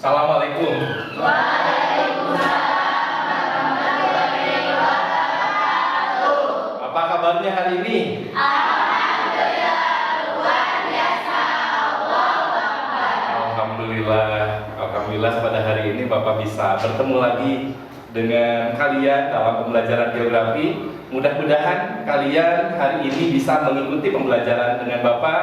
Assalamualaikum. Apa kabarnya hari ini? Alhamdulillah pada hari ini Bapak bisa bertemu lagi dengan kalian dalam pembelajaran geografi. Mudah-mudahan kalian hari ini bisa mengikuti pembelajaran dengan Bapak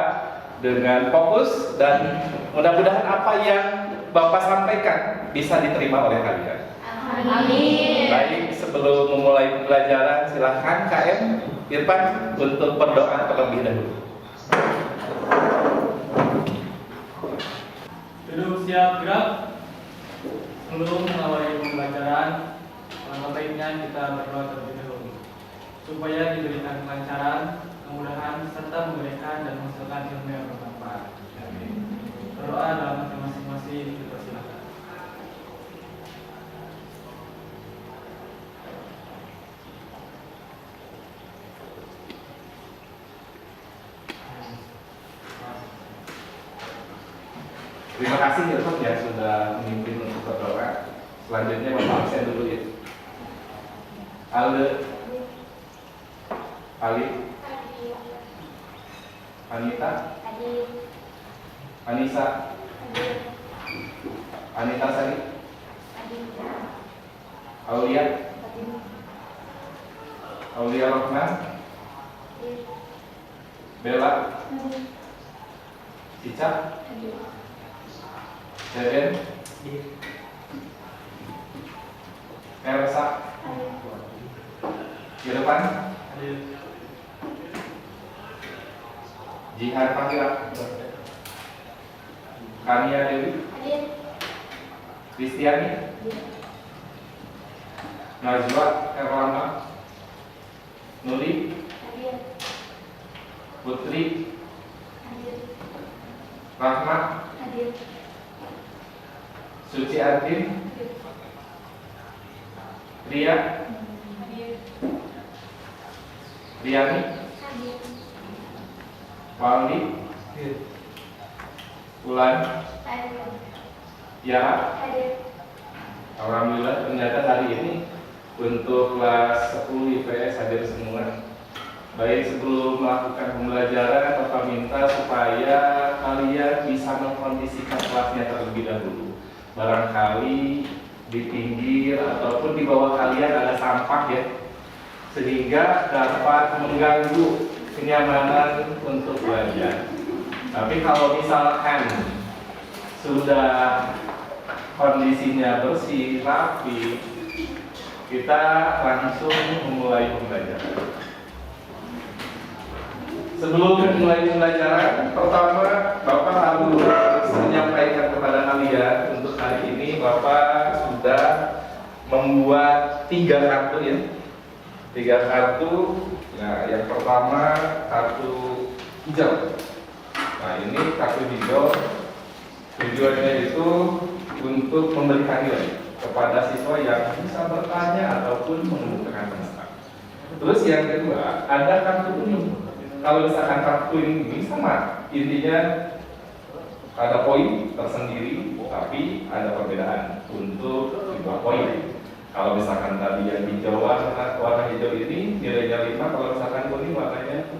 dengan fokus, dan mudah-mudahan apa yang Bapak sampaikan bisa diterima oleh kalian. Amin. Baik, sebelum memulai pembelajaran silahkan KM Irfan untuk berdoa terlebih dahulu. Duduk siap gerak. Sebelum mengawali pembelajaran, alangkah baiknya kita berdoa terlebih dahulu supaya diberikan kelancaran, kemudahan, serta memberikan dan menghasilkan ilmu yang bermanfaat. Berdoa dalam hati masing-masing, dipersilakan. Terima kasih Irfan ya sudah memimpin untuk berdoa. Selanjutnya Bapak absen dulu ya. Ali, Anita, Anissa, Anita Sari, Aulia, Aulia Rohman, Bella, Cica, Deden, Elsa, Irfan, Jihad Panggila, Kania Dewi, Kristiani, Najwa Erlama, Nuri, Putri, Rahmat, Suci Artin, Ria, Riani, Waldi, Ulan, Yara. Alhamdulillah ternyata hari ini untuk kelas 10 IPS hadir semua. Baik, sebelum melakukan pembelajaran, Bapak minta supaya kalian bisa mengkondisikan kelasnya terlebih dahulu. Barangkali di pinggir ataupun di bawah kalian ada sampah ya, sehingga dapat mengganggu kenyamanan untuk belajar. Tapi kalau misalkan sudah kondisinya bersih, rapi, kita langsung memulai pembelajaran. Sebelum memulai pembelajaran, pertama Bapak harus menyampaikan kepada kalian untuk hari ini Bapak sudah membuat 3 kartu ya. 3 kartu. Nah, yang pertama kartu hijau. Nah, ini kartu hijau. Tujuannya itu untuk memberikan nilai kepada siswa yang bisa bertanya ataupun menentukan peserta. Terus yang kedua, ada kartu kuning. Kalau misalkan kartu ini sama, intinya ada poin tersendiri, tapi ada perbedaan untuk 2 poin. Kalau misalkan tadi yang hijau warna hijau ini nilainya 5, kalau misalkan kuning warnanya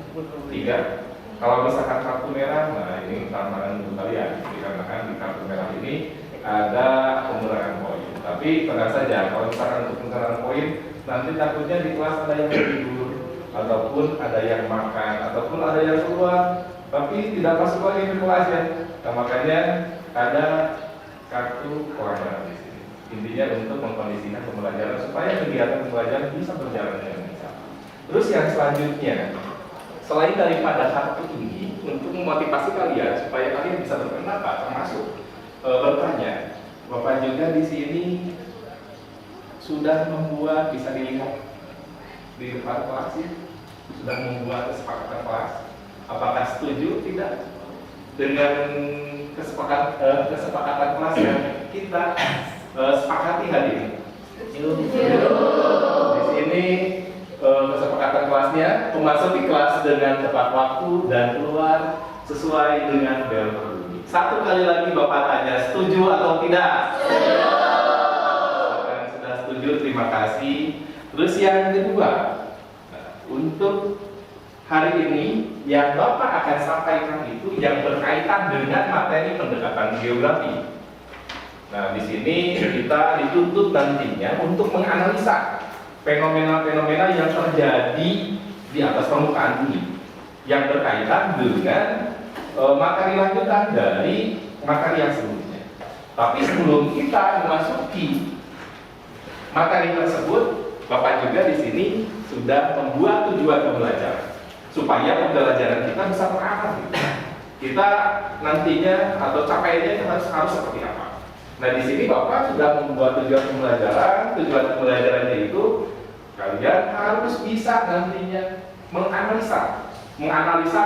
3. Kalau misalkan kartu merah, nah ini tantangan untuk kalian, dikarenakan di kartu merah ini ada pengurangan poin. Tapi tenang saja, kalau misalkan untuk pengurangan poin, nanti takutnya di kelas ada yang tidur, ataupun ada yang makan, ataupun ada yang keluar, tapi tidak masuk lagi ke kelasnya. Nah, makanya ada kartu pelanggaran di sini. Intinya untuk mengkondisikan pembelajaran supaya kegiatan pembelajaran bisa berjalan dengan lancar. Terus yang selanjutnya, selain daripada kartu ini, untuk memotivasi kalian supaya kalian bisa berpendapat, termasuk bertanya, Bapak juga di sini sudah membuat, bisa dilihat di depan kelas ya, sudah membuat kesepakatan kelas. Apakah setuju tidak dengan kesepakatan kelas yang kita sepakati hari ini? Di sini kesepakatan kelasnya memasuki kelas dengan tepat waktu dan keluar sesuai dengan bel berbunyi. Satu kali lagi Bapak tanya, setuju atau tidak? Setuju. Sudah setuju, terima kasih. Terus yang kedua, untuk hari ini yang Bapak akan sampaikan itu yang berkaitan dengan materi pendekatan geografi. Nah, di sini kita dituntut nantinya untuk menganalisa fenomena-fenomena yang terjadi di atas permukaan bumi yang berkaitan dengan materi lanjutan dari materi yang sebelumnya. Tapi sebelum kita memasuki materi tersebut, Bapak juga di sini sudah membuat tujuan pembelajaran supaya pembelajaran kita bisa terarah. Kita nantinya atau capaiannya harus seperti apa? Nah, di sini Bapak sudah membuat tujuan pembelajaran. Tujuan pembelajarannya itu kalian harus bisa nantinya menganalisa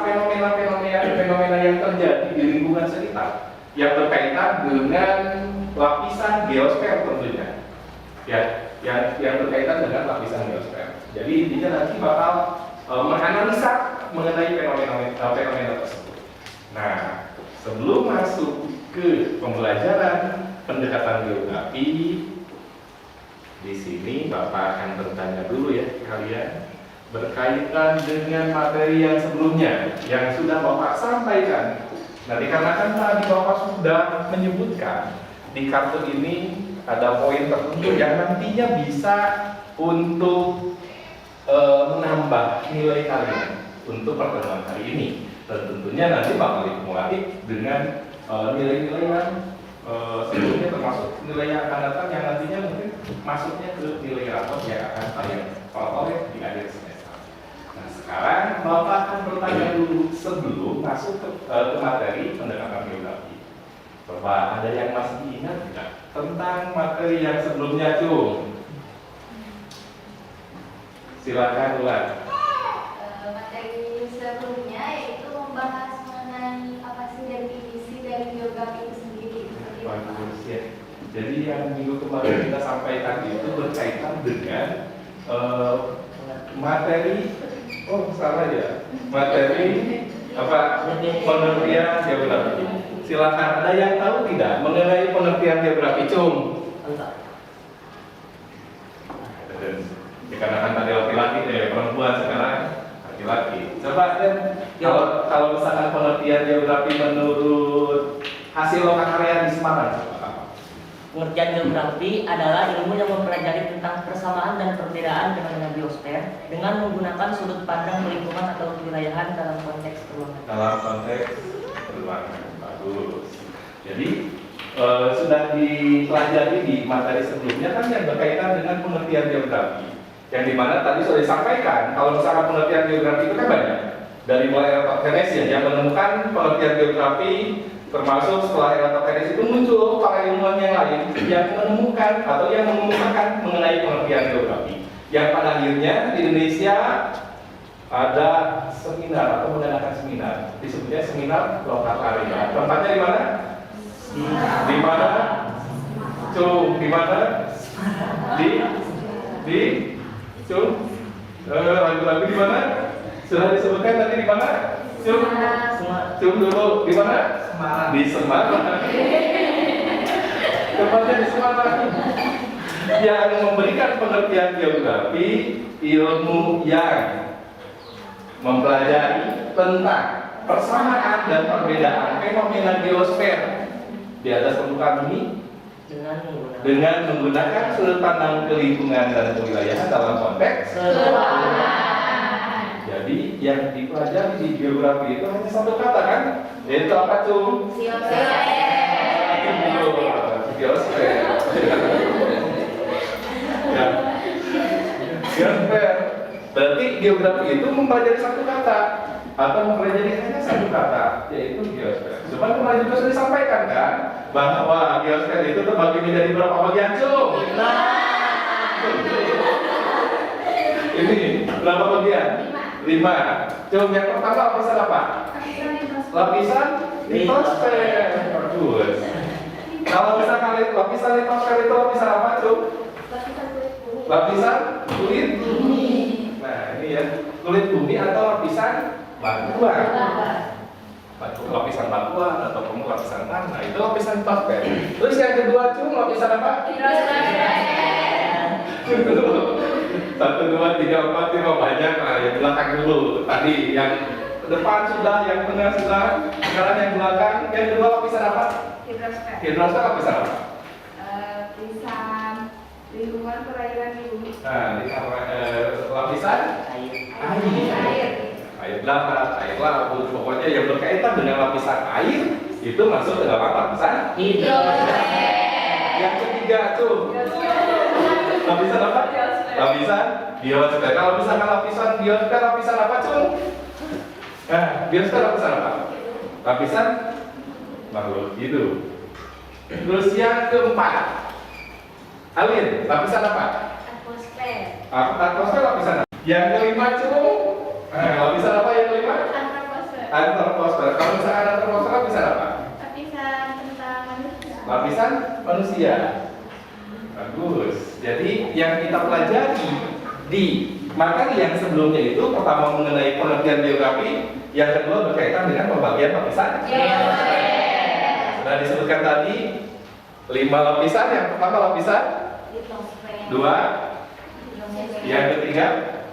fenomena yang terjadi di lingkungan sekitar yang berkaitan dengan lapisan geosfer tentunya. Ya, yang berkaitan dengan lapisan geosfer. Jadi intinya nanti bakal menganalisa mengenai fenomena tersebut. Nah, sebelum masuk ke pembelajaran pendekatan geografi, di sini Bapak akan bertanya dulu ya ke kalian berkaitan dengan materi yang sebelumnya yang sudah Bapak sampaikan. Nah, dikarenakan tadi Bapak sudah menyebutkan di kartu ini ada poin tertentu yang nantinya bisa untuk menambah nilai kalian untuk pertemuan hari ini. Dan tentunya nanti bakal dikumulatif dengan nilai-nilai yang sebelumnya, termasuk nilai yang akan datang yang nantinya mungkin masuknya ke nilai rapor yang akan kalian oleh di akhir semester. Nah, sekarang Bapak akan bertanya dulu sebelum masuk ke materi pendekatan geografi. Coba ada yang masih ingat tidak tentang materi yang sebelumnya, Cung? Silakan ulang. Materi sebelumnya yaitu membahas mengenai apa sih definisi dari geografi itu sendiri. Bagus ya. Jadi yang minggu kemarin kita sampaikan itu berkaitan dengan materi, materi apa? Pengertian geografi. Silakan, ada yang tahu tidak mengenai pengertian geografi, Cung? Dikarenakan tadi laki-laki, perempuan sekarang laki-laki. Coba kan kalau misalkan pengertian geografi menurut hasil lokakarya di Semarang, apa? Pengertian geografi adalah ilmu yang mempelajari tentang persamaan dan perbedaan fenomena biosfer dengan menggunakan sudut pandang lingkungan atau kewilayahan dalam konteks perubahan. Dalam konteks perubahan, bagus. Jadi sudah dipelajari di materi sebelumnya kan yang berkaitan dengan pengertian geografi. Yang dimana tadi sudah disampaikan, kalau misalkan pengertian geografi itu kan banyak. Dari mulai Eratosthenes ya, yang menemukan pengertian geografi, termasuk setelah Eratosthenes itu muncul para ilmuwan yang lain yang menemukan atau yang mengemukakan mengenai pengertian geografi. Yang pada akhirnya di Indonesia ada seminar atau mengadakan seminar, disebutnya seminar lokakarya. Tempatnya di mana? Di mana? Cung, di mana? Di Cung, lagu-lagu di mana? Sudah disebutkan tadi di mana? Cung dulu di mana? Semarang. Di Semarang. Tempatnya di Semarang. Yang memberikan pengertian geografi, ilmu yang mempelajari tentang persamaan dan perbedaan fenomena geosfer di atas permukaan bumi dengan menggunakan sudut pandang kelingkungan dan kewilayahan dalam konteks perubahan. Jadi yang dipelajari di geografi itu hanya satu kata kan? Yaitu apa, Cung? Geosfer. Geosfer. Berarti geografi itu mempelajari satu kata atau mempelajari hanya satu kata, yaitu geosfer. Cuma kemarin juga sudah disampaikan kan bahwa geosfer itu terbagi menjadi berapa bagian, Cung? Ini berapa bagian? 5. Cung, yang pertama lapisan apa? Lapisan litosfer. Bagus. Kalau misalkan lapisan litosfer itu lapisan apa, Cung? Lapisan kulit bumi. Nah, ini ya, kulit bumi atau lapisan batuan. lapisan batuan atau kamu lapisan tanah, itu lapisan litosfer. Terus yang kedua cung, lapisan apa? Satu, dua, tiga, empat, lima, banyak. Nah, yang belakang dulu. Tadi yang depan sudah, yang tengah sudah, sekarang yang belakang. Yang kedua lapisan apa? Hidrosfer lapisan apa? Lapisan lingkungan perairan di bumi. Nah, lapisan air darat, air laut, pokoknya yang berkaitan dengan lapisan air itu masuk ke dalam lapisan Hidrosfer. Yang ketiga tuh lapisan apa? Lapisan biosfer. Kalau misalkan lapisan biosfer, lapisan apa cung? Nah, biosfer lapisan apa? Lapisan makhluk hidup. Terus yang keempat, Alin, lapisan apa? Atmosfer. Atmosfer lapisan apa? Yang kelima cung, lapisan apa yang kelima? Antroposfer. Antroposfer. Kalau misalkan antroposfer lapisan apa? Lapisan tentang manusia. Lapisan manusia. Bagus. Jadi yang kita pelajari di materi yang sebelumnya itu pertama mengenai pengertian geografi, yang kedua berkaitan dengan pembagian lapisan. Sudah disebutkan tadi 5 lapisan. Yang pertama lapisan, Litosfer. 2, Hidrosfer. yang ketiga,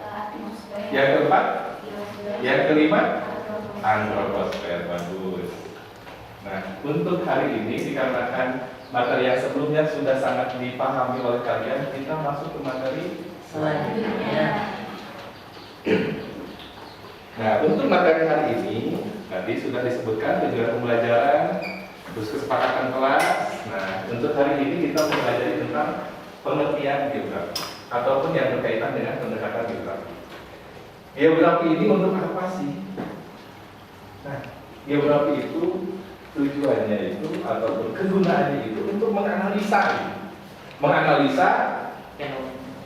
Atmosfer. yang keempat, Biosfer. yang kelima, Antroposfer. antroposfer. Bagus. Nah, untuk hari ini dikarenakan materi yang sebelumnya sudah sangat dipahami oleh kalian, kita masuk ke materi Selanjutnya. Nah, untuk materi hari ini tadi sudah disebutkan tujuan pembelajaran, terus kesepakatan kelas. Nah, untuk hari ini kita mempelajari tentang pengertian geografi ataupun yang berkaitan dengan pendekatan geografi. Geografi ini untuk apa sih? Nah, geografi itu tujuannya itu ataupun kegunaannya itu untuk menganalisa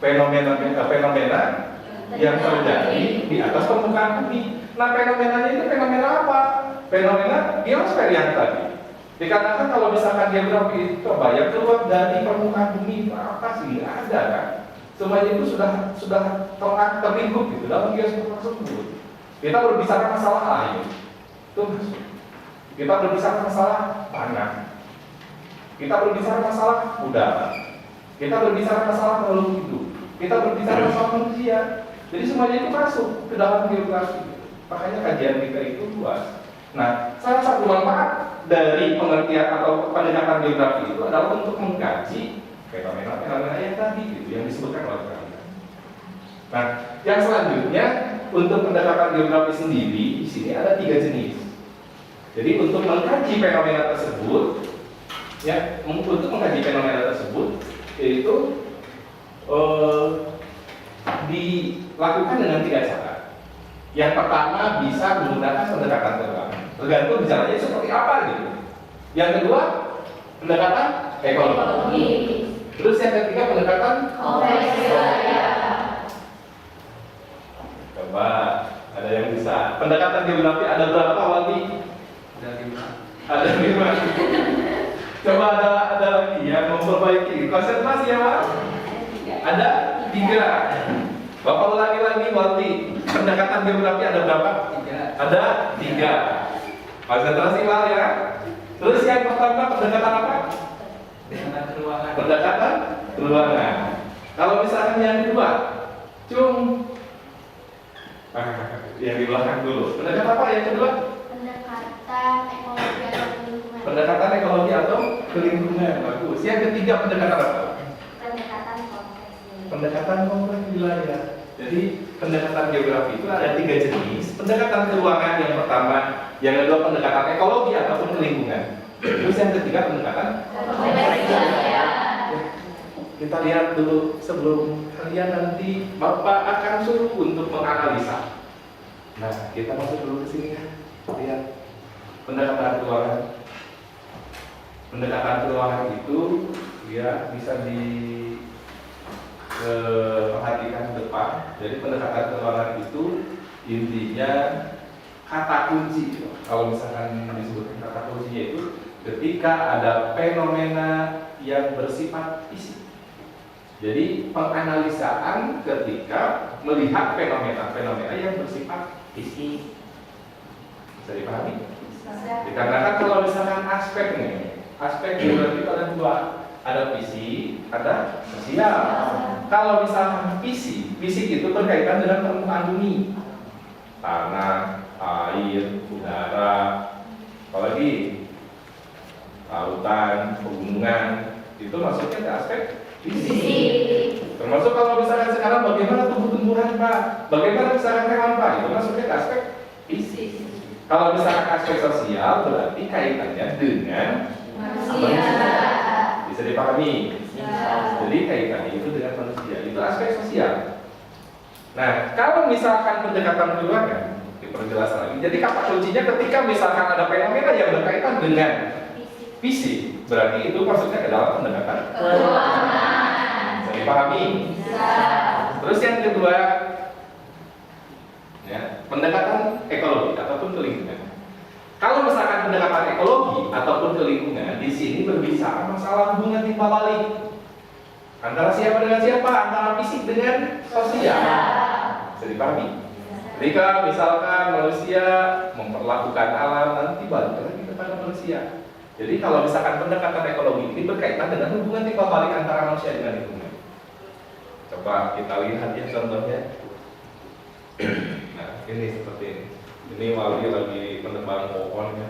fenomena yang terjadi di atas permukaan bumi. Nah, fenomenanya itu fenomena apa? Fenomena biosfer yang tadi. Dikarenakan kalau misalkan geografi itu coba yang keluar dari permukaan bumi itu apa sih? Nggak ada kan? Semuanya itu sudah terlingkup gitu dalam biosfer tersebut. Kita berbicara masalah air, itu masuk. Kita berbicara masalah tanah. Kita berbicara masalah udara. Kita berbicara masalah makhluk hidup. Kita berbicara masalah manusia. Jadi semuanya itu masuk ke dalam geografi. Makanya kajian kita itu luas. Nah, salah satu manfaat dari pengertian atau pendekatan geografi itu adalah untuk mengkaji fenomena-fenomena yang tadi gitu, yang disebutkan oleh kalian. Nah, yang selanjutnya untuk pendekatan geografi sendiri di sini ada 3 jenis. Jadi untuk mengkaji fenomena tersebut, ya, untuk mengkaji fenomena tersebut, yaitu dilakukan dengan 3 cara. Yang pertama bisa menggunakan pendekatan terbang, tergantung bicaranya seperti apa gitu. Yang kedua pendekatan ekologi. Terus yang ketiga pendekatan coba ada yang bisa. Pendekatan geografi ada berapa, Waldi? Ada 5. Coba ada lagi yang memperbaiki. Konsentrasi ya, Pak. Ada 3. Bapak ulangi lagi, Waldi. Pendekatan geografi ada berapa? 3. Ada 3. Konsentrasi Pak ya. Terus yang pertama pendekatan apa? Pendekatan ruangan. Kalau misalkan yang kedua, yang di belakang dulu. Pendekatan apa yang kedua? Pendekatan ekologi atau lingkungan. Pendekatan ekologi atau kelingkungan. Bagus. Yang ketiga pendekatan apa? Pendekatan kompleks. Pendekatan kompleks wilayah. Jadi pendekatan geografi itu ada 3 jenis. Pendekatan keuangan yang pertama, yang kedua pendekatan ekologi ataupun lingkungan. Terus yang ketiga pendekatan Kompleks wilayah. kita lihat dulu sebelum kalian nanti Bapak akan suruh untuk menganalisa. Nah, kita masuk dulu ke sini ya. Lihat pendekatan keuangan. Pendekatan keuangan itu ya bisa perhatikan depan. Jadi pendekatan keuangan itu intinya kata kunci. Kalau misalkan disebutkan kata kuncinya itu ketika ada fenomena yang bersifat fisik. Jadi penganalisaan ketika melihat fenomena-fenomena yang bersifat fisik. Bisa dipahami? Bisa. Dikarenakan kalau misalkan aspek nih, aspek itu berarti ada dua, ada fisik, ada sosial. Kalau misalkan fisik itu berkaitan dengan permukaan bumi, tanah, air, udara, apalagi lautan, pegunungan, itu masuknya ke aspek fisik. Termasuk kalau misalkan sekarang bagaimana tumbuh-tumbuhan Pak, bagaimana misalkan hewan Pak, itu masuknya ke aspek fisik. Kalau misalkan aspek sosial berarti kaitannya dengan manusia. Bisa dipahami? Jadi kaitannya itu dengan manusia, itu aspek sosial. Nah, kalau misalkan pendekatan keluarga, diperjelas lagi. Jadi kata kuncinya ketika misalkan ada fenomena yang berkaitan dengan fisik, berarti itu maksudnya ke dalam pendekatan Keuangan. bisa dipahami? Terus yang kedua, ya, pendekatan ekologi ataupun ke lingkungan. Kalau misalkan pendekatan ekologi ataupun ke lingkungan, di sini berbicara masalah hubungan timbal balik antara siapa dengan siapa, antara fisik dengan sosial. Bisa dipahami? Ketika misalkan manusia memperlakukan alam, nanti balik lagi kepada manusia. Jadi kalau misalkan pendekatan ekologi ini berkaitan dengan hubungan timbal balik antara manusia dengan lingkungan. Coba kita lihat ya contohnya. Nah, ini seperti ini. Ini Wali lagi menebang pohon ya,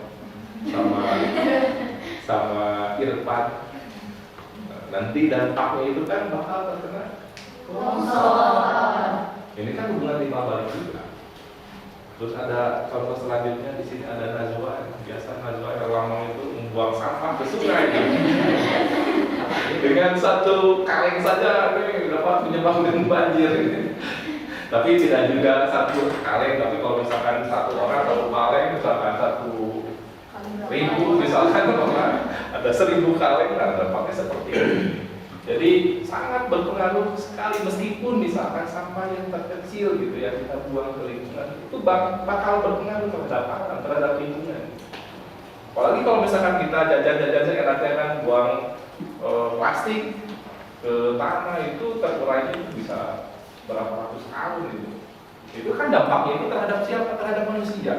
sama Irfan. Nah, nanti dampaknya itu kan bakal terkena longsor. Ini kan hubungan timbal balik juga. Terus ada contoh selanjutnya, di sini ada Najwa. Biasa Najwa yang lama itu membuang sampah ke sungai. Dengan satu kaleng saja ini dapat menyebabkan banjir. Tapi tidak juga satu kaleng, tapi kalau misalkan satu orang satu kaleng, misalkan 1.000, misalkan orang ada 1.000 kaleng, nah dampaknya seperti ini. Jadi sangat berpengaruh sekali, meskipun misalkan sampah yang terkecil gitu ya kita buang ke lingkungan, itu bakal berpengaruh terhadap alam, terhadap lingkungan. Apalagi kalau misalkan kita jajan-jajan enaknya kan buang plastik ke tanah, itu terurainya bisa berapa ratus tahun gitu. Itu kan dampaknya itu terhadap siapa? Terhadap manusia.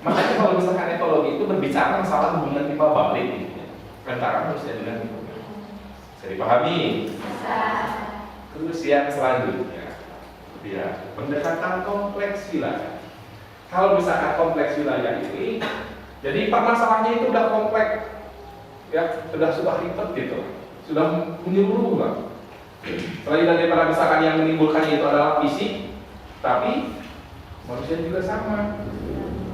Makanya kalau misalkan ekologi itu berbicara masalah hubungan timbal balik gitu, antara manusia dengan lingkungan. Bisa dipahami? Terus yang selanjutnya, ya, pendekatan kompleks wilayah. Kalau misalkan kompleks wilayah ini, jadi permasalahannya itu udah kompleks, ya, sudah ribet gitu, sudah menyeluruh lah. Selain daripada misalkan yang menimbulkannya itu adalah fisik, tapi manusia juga sama.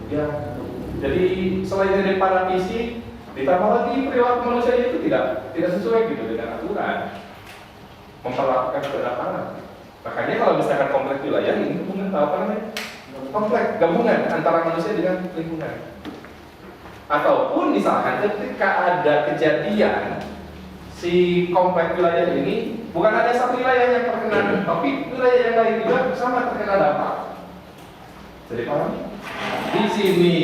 Ya, jadi selain daripada fisik, ditambah lagi perilaku manusia itu tidak sesuai gitu dengan aturan, memperlakukan kedatangan. Makanya kalau misalkan kompleks wilayah ini hubungan apa namanya? Kompleks gabungan antara manusia dengan lingkungan. Ataupun misalkan ketika ada kejadian si kompleks wilayah ini bukan ada satu wilayah yang terkena, tapi wilayah yang lain juga sama terkena dampak. Jadi paham? Di sini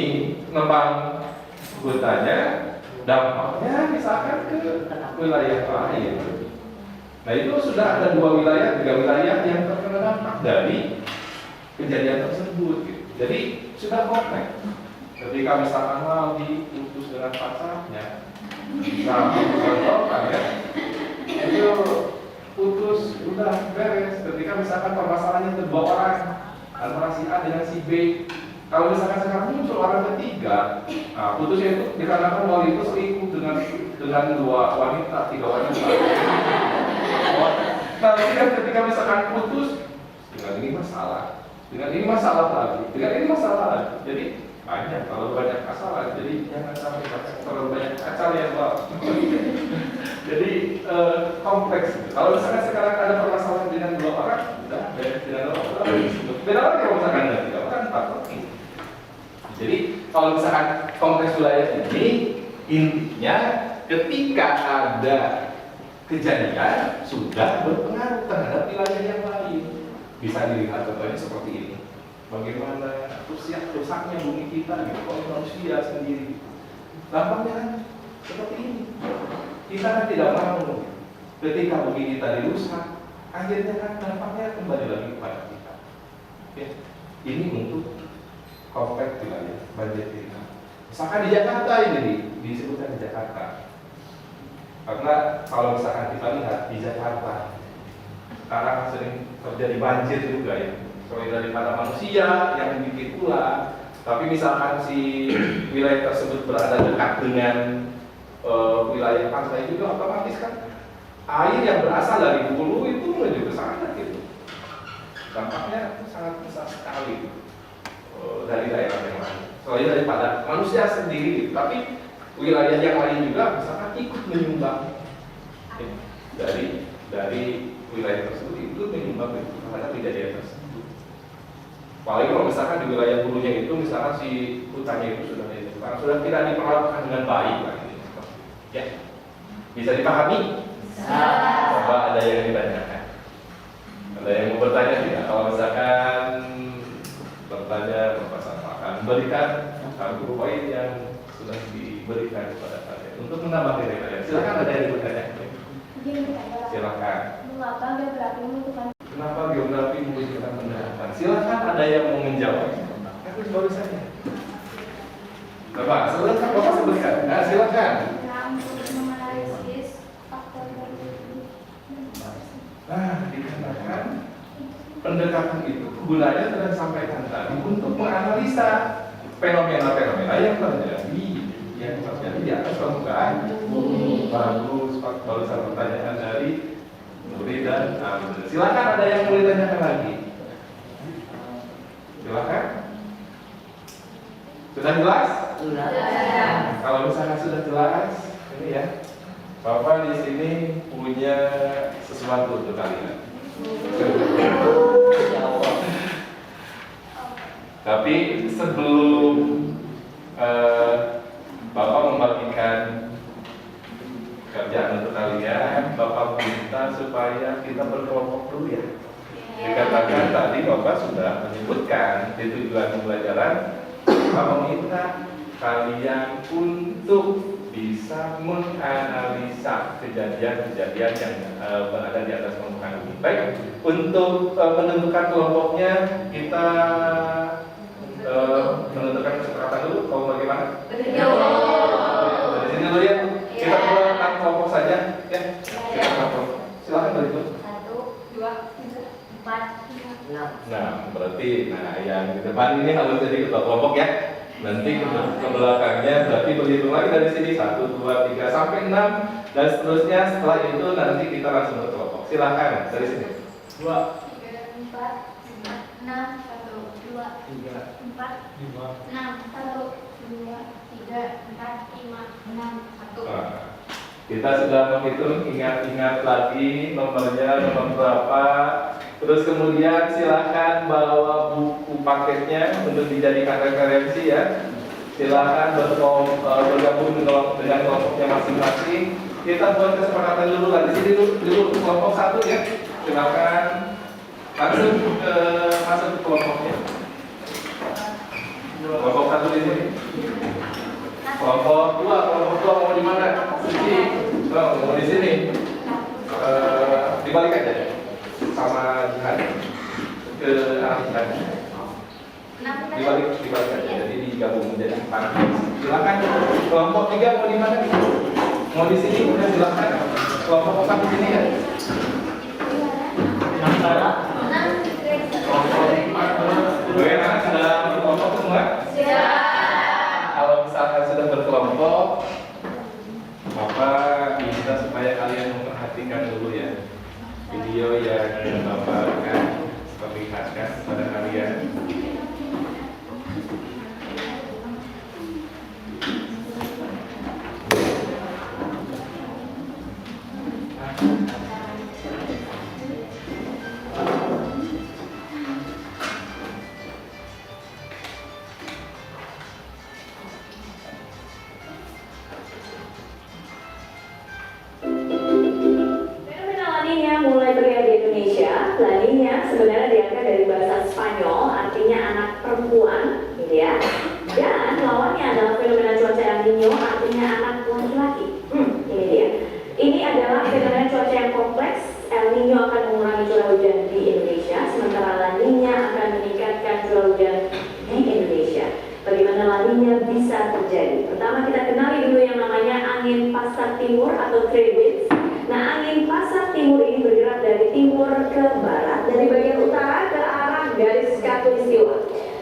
nebang hutannya, dampaknya misalkan ke wilayah lain. Nah itu sudah ada 2 wilayah, 3 wilayah yang terkena dampak dari kejadian tersebut. Gitu. Jadi sudah kompleks. Ketika misalkan lagi putus dengan pacarnya, nah contohkan ya, itu putus udah beres. Ketika misalkan permasalahannya itu 2 orang antara si A dengan si B, kalau misalkan sekarang muncul orang ketiga, nah putusnya itu dikarenakan wali itu selingkuh dengan 2 wanita, 3 wanita. Nah ketika misalkan putus dengan ini masalah, dengan ini masalah lagi, dengan ini masalah lagi. Jadi banyak, kalau banyak masalah, jadi jangan sampai terlalu banyak kacau ya Pak. Jadi kompleks. Kalau misalkan sekarang ada permasalahan dengan 2 orang, udah beres dengan 2 orang. Beda lagi kalau misalkan ada 3 orang, 4 orang. Jadi kalau misalkan kompleks wilayah ini intinya ketika ada kejadian sudah berpengaruh terhadap wilayah yang lain. Bisa dilihat contohnya seperti ini. Bagaimana rusaknya bumi kita gitu, oleh manusia sendiri. Dampaknya kan seperti ini. Kita kan tidak mau ketika bumi kita dirusak, akhirnya kan dampaknya kembali lagi kepada kita. Ya. Ini untuk kompleks wilayah banjir kita. Misalkan di Jakarta ini disebutkan di Jakarta. Karena kalau misalkan kita lihat di Jakarta, sekarang sering terjadi banjir juga ya. Selain daripada manusia yang bikin pula, tapi misalkan si wilayah tersebut berada dekat dengan wilayah pantai juga, otomatis kan air yang berasal dari hulu itu menuju ke sana gitu. Dampaknya sangat besar sekali dari daerah yang lain. Selain daripada manusia sendiri, tapi wilayah yang lain juga misalkan ikut menyumbang dari wilayah tersebut, itu menyumbang terhadap kejadian tersebut. Apalagi kalau misalkan di wilayah hulunya itu misalkan si hutannya itu sudah tidak diperlakukan dengan baik lagi. Ya, bisa dipahami? Coba ada yang ditanyakan? Ada yang mau bertanya tidak? Kalau misalkan bertanya, Bapak Sama akan berikan guru poin yang sudah diberikan kepada kalian untuk menambah diri kalian. Silakan, ada yang bertanya? Silakan. Mengapa geografi membutuhkan? Kenapa geografi membutuhkan pendaratan? Silakan, ada yang mau menjawab? Aku baru saja. Bapak, silakan Bapak sebutkan. Nah, silakan. Untuk menganalisis faktor berikut. Dikatakan pendekatan itu gunanya sudah disampaikan tadi untuk menganalisa fenomena-fenomena yang terjadi di atas permukaan bumi. Bagus, Pak. Barusan pertanyaan dari Nuri dan Abdul. Silakan, ada yang mau ditanyakan lagi? Silakan. Sudah jelas? Kalau misalnya sudah jelas, ini ya, Bapak di sini punya sesuatu untuk kalian. Tapi sebelum Bapak membagikan kerjaan untuk kalian, Bapak minta supaya kita berkelompok dulu ya. Dikatakan tadi Bapak sudah menyebutkan di tujuan pembelajaran, Bapak meminta kalian untuk bisa menganalisa kejadian-kejadian yang berada di atas permukaan bumi. Baik, untuk menentukan kelompoknya kita menentukan kesepakatan dulu. Kalau bagaimana? Dari sini dulu ya. Kita buat kelompok saja, ya. Kita kelompok. Silakan berikut. 1, 2, 3, 4, 5. Nah, berarti yang di depan ini harus jadi ketua kelompok ya. Nanti ke belakangnya berarti berhitung lagi dari sini 1, 2, 3 sampai 6 dan seterusnya. Setelah itu nanti kita langsung berkelompok. Silakan dari sini. 2, 3, 4, 5, 6, 1, 2, 3, 4, 5. 6, 1, 2, 3, 4, 5, 6, 1. Nah, kita sudah menghitung, ingat-ingat lagi nomornya, nomor berapa. Terus kemudian silahkan bawa buku paketnya untuk dijadikan referensi ya. Silahkan bergabung dengan kelompoknya masing-masing. Kita buat kesepakatan dulu lah. Di sini dulu kelompok 1 ya. Silahkan langsung masuk ke kelompoknya. Kelompok 1 di sini. Kelompok 2 mau di mana? Sini. Mau di sini. Dibalik aja sama jihad ke arah jihad. Dibalik aja. Jadi digabung menjadi 4. Silakan. Kelompok 3 mau di mana? Mau di sini? Udah silakan. Kelompok 4 di sini ya. Bagaimana, sudah berkelompok semua? Kalau misalkan sudah berkelompok, Bapak minta supaya kalian memperhatikan dulu ya video yang Bapak akan perlihatkan kepada kalian. Mulai terlihat di Indonesia. La Niña sebenarnya diangkat dari bahasa Spanyol, artinya anak perempuan, gitu ya. Dan lawannya adalah fenomena cuaca El Niño, artinya anak laki-laki. Ini dia. Ini adalah fenomena cuaca yang kompleks. El Niño akan mengurangi curah hujan di Indonesia, sementara La Niña akan meningkatkan curah hujan di Indonesia. Bagaimana La Niña bisa terjadi?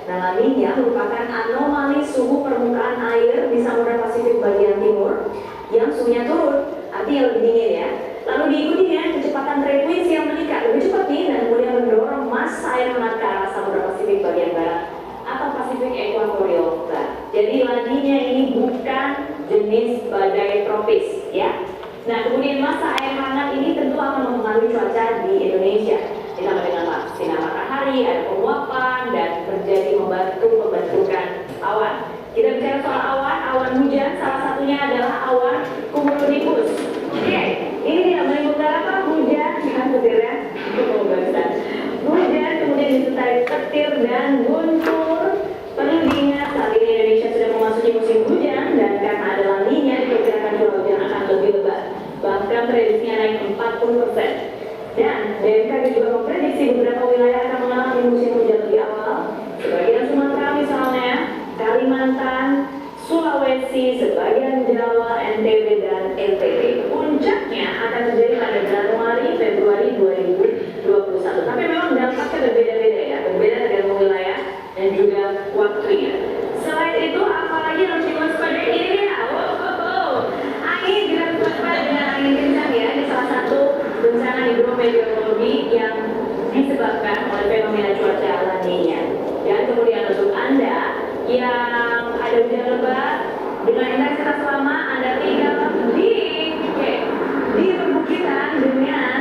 Nah, La Nina merupakan anomali suhu permukaan air di Samudra Pasifik bagian timur yang suhunya turun, artinya lebih dingin ya. Lalu diikuti dengan kecepatan frekuensi yang meningkat lebih cepat nih dan kemudian mendorong massa air hangat ke arah Samudra Pasifik bagian barat atau Pasifik Ekuatorial Barat. Jadi La Nina ini bukan jenis badai tropis ya. Nah, kemudian massa air hangat ini tentu akan mempengaruhi cuaca di Indonesia. Ditambah dengan sinar matahari, ada penguapan, dan terjadi membantu pembentukan awan. Kita bicara soal awan, awan hujan, salah satunya adalah awan cumulonimbus. Oke, ini tidak menimbulkan apa? Hujan, kan petirnya? Hujan, kemudian disertai petir dan guntur. Perlu diingat saat ini Indonesia sudah memasuki musim hujan dan karena ada La Nina diperkirakan curah hujan akan lebih lebat. Bahkan prediksinya naik 40%. Dan BMKG juga memprediksi beberapa wilayah akan mengalami musim hujan lebih awal. Sebagian Sumatera misalnya, Kalimantan, Sulawesi, sebagian Jawa, NTB, dan NTB. Puncaknya akan terjadi pada Januari, Februari 2021. Tapi memang dampaknya berbeda-beda ya, berbeda tergantung wilayah dan juga waktunya. Selain itu, apalagi harus diwaspadai ini ya. Angin juga harus waspada, angin kencang ya. Ini salah satu bencana hidrometeorologi yang disebabkan oleh fenomena cuaca La Nina. Dan kemudian untuk Anda yang ada hujan lebat dengan intensitas lama, Anda tinggal di perbukitan dengan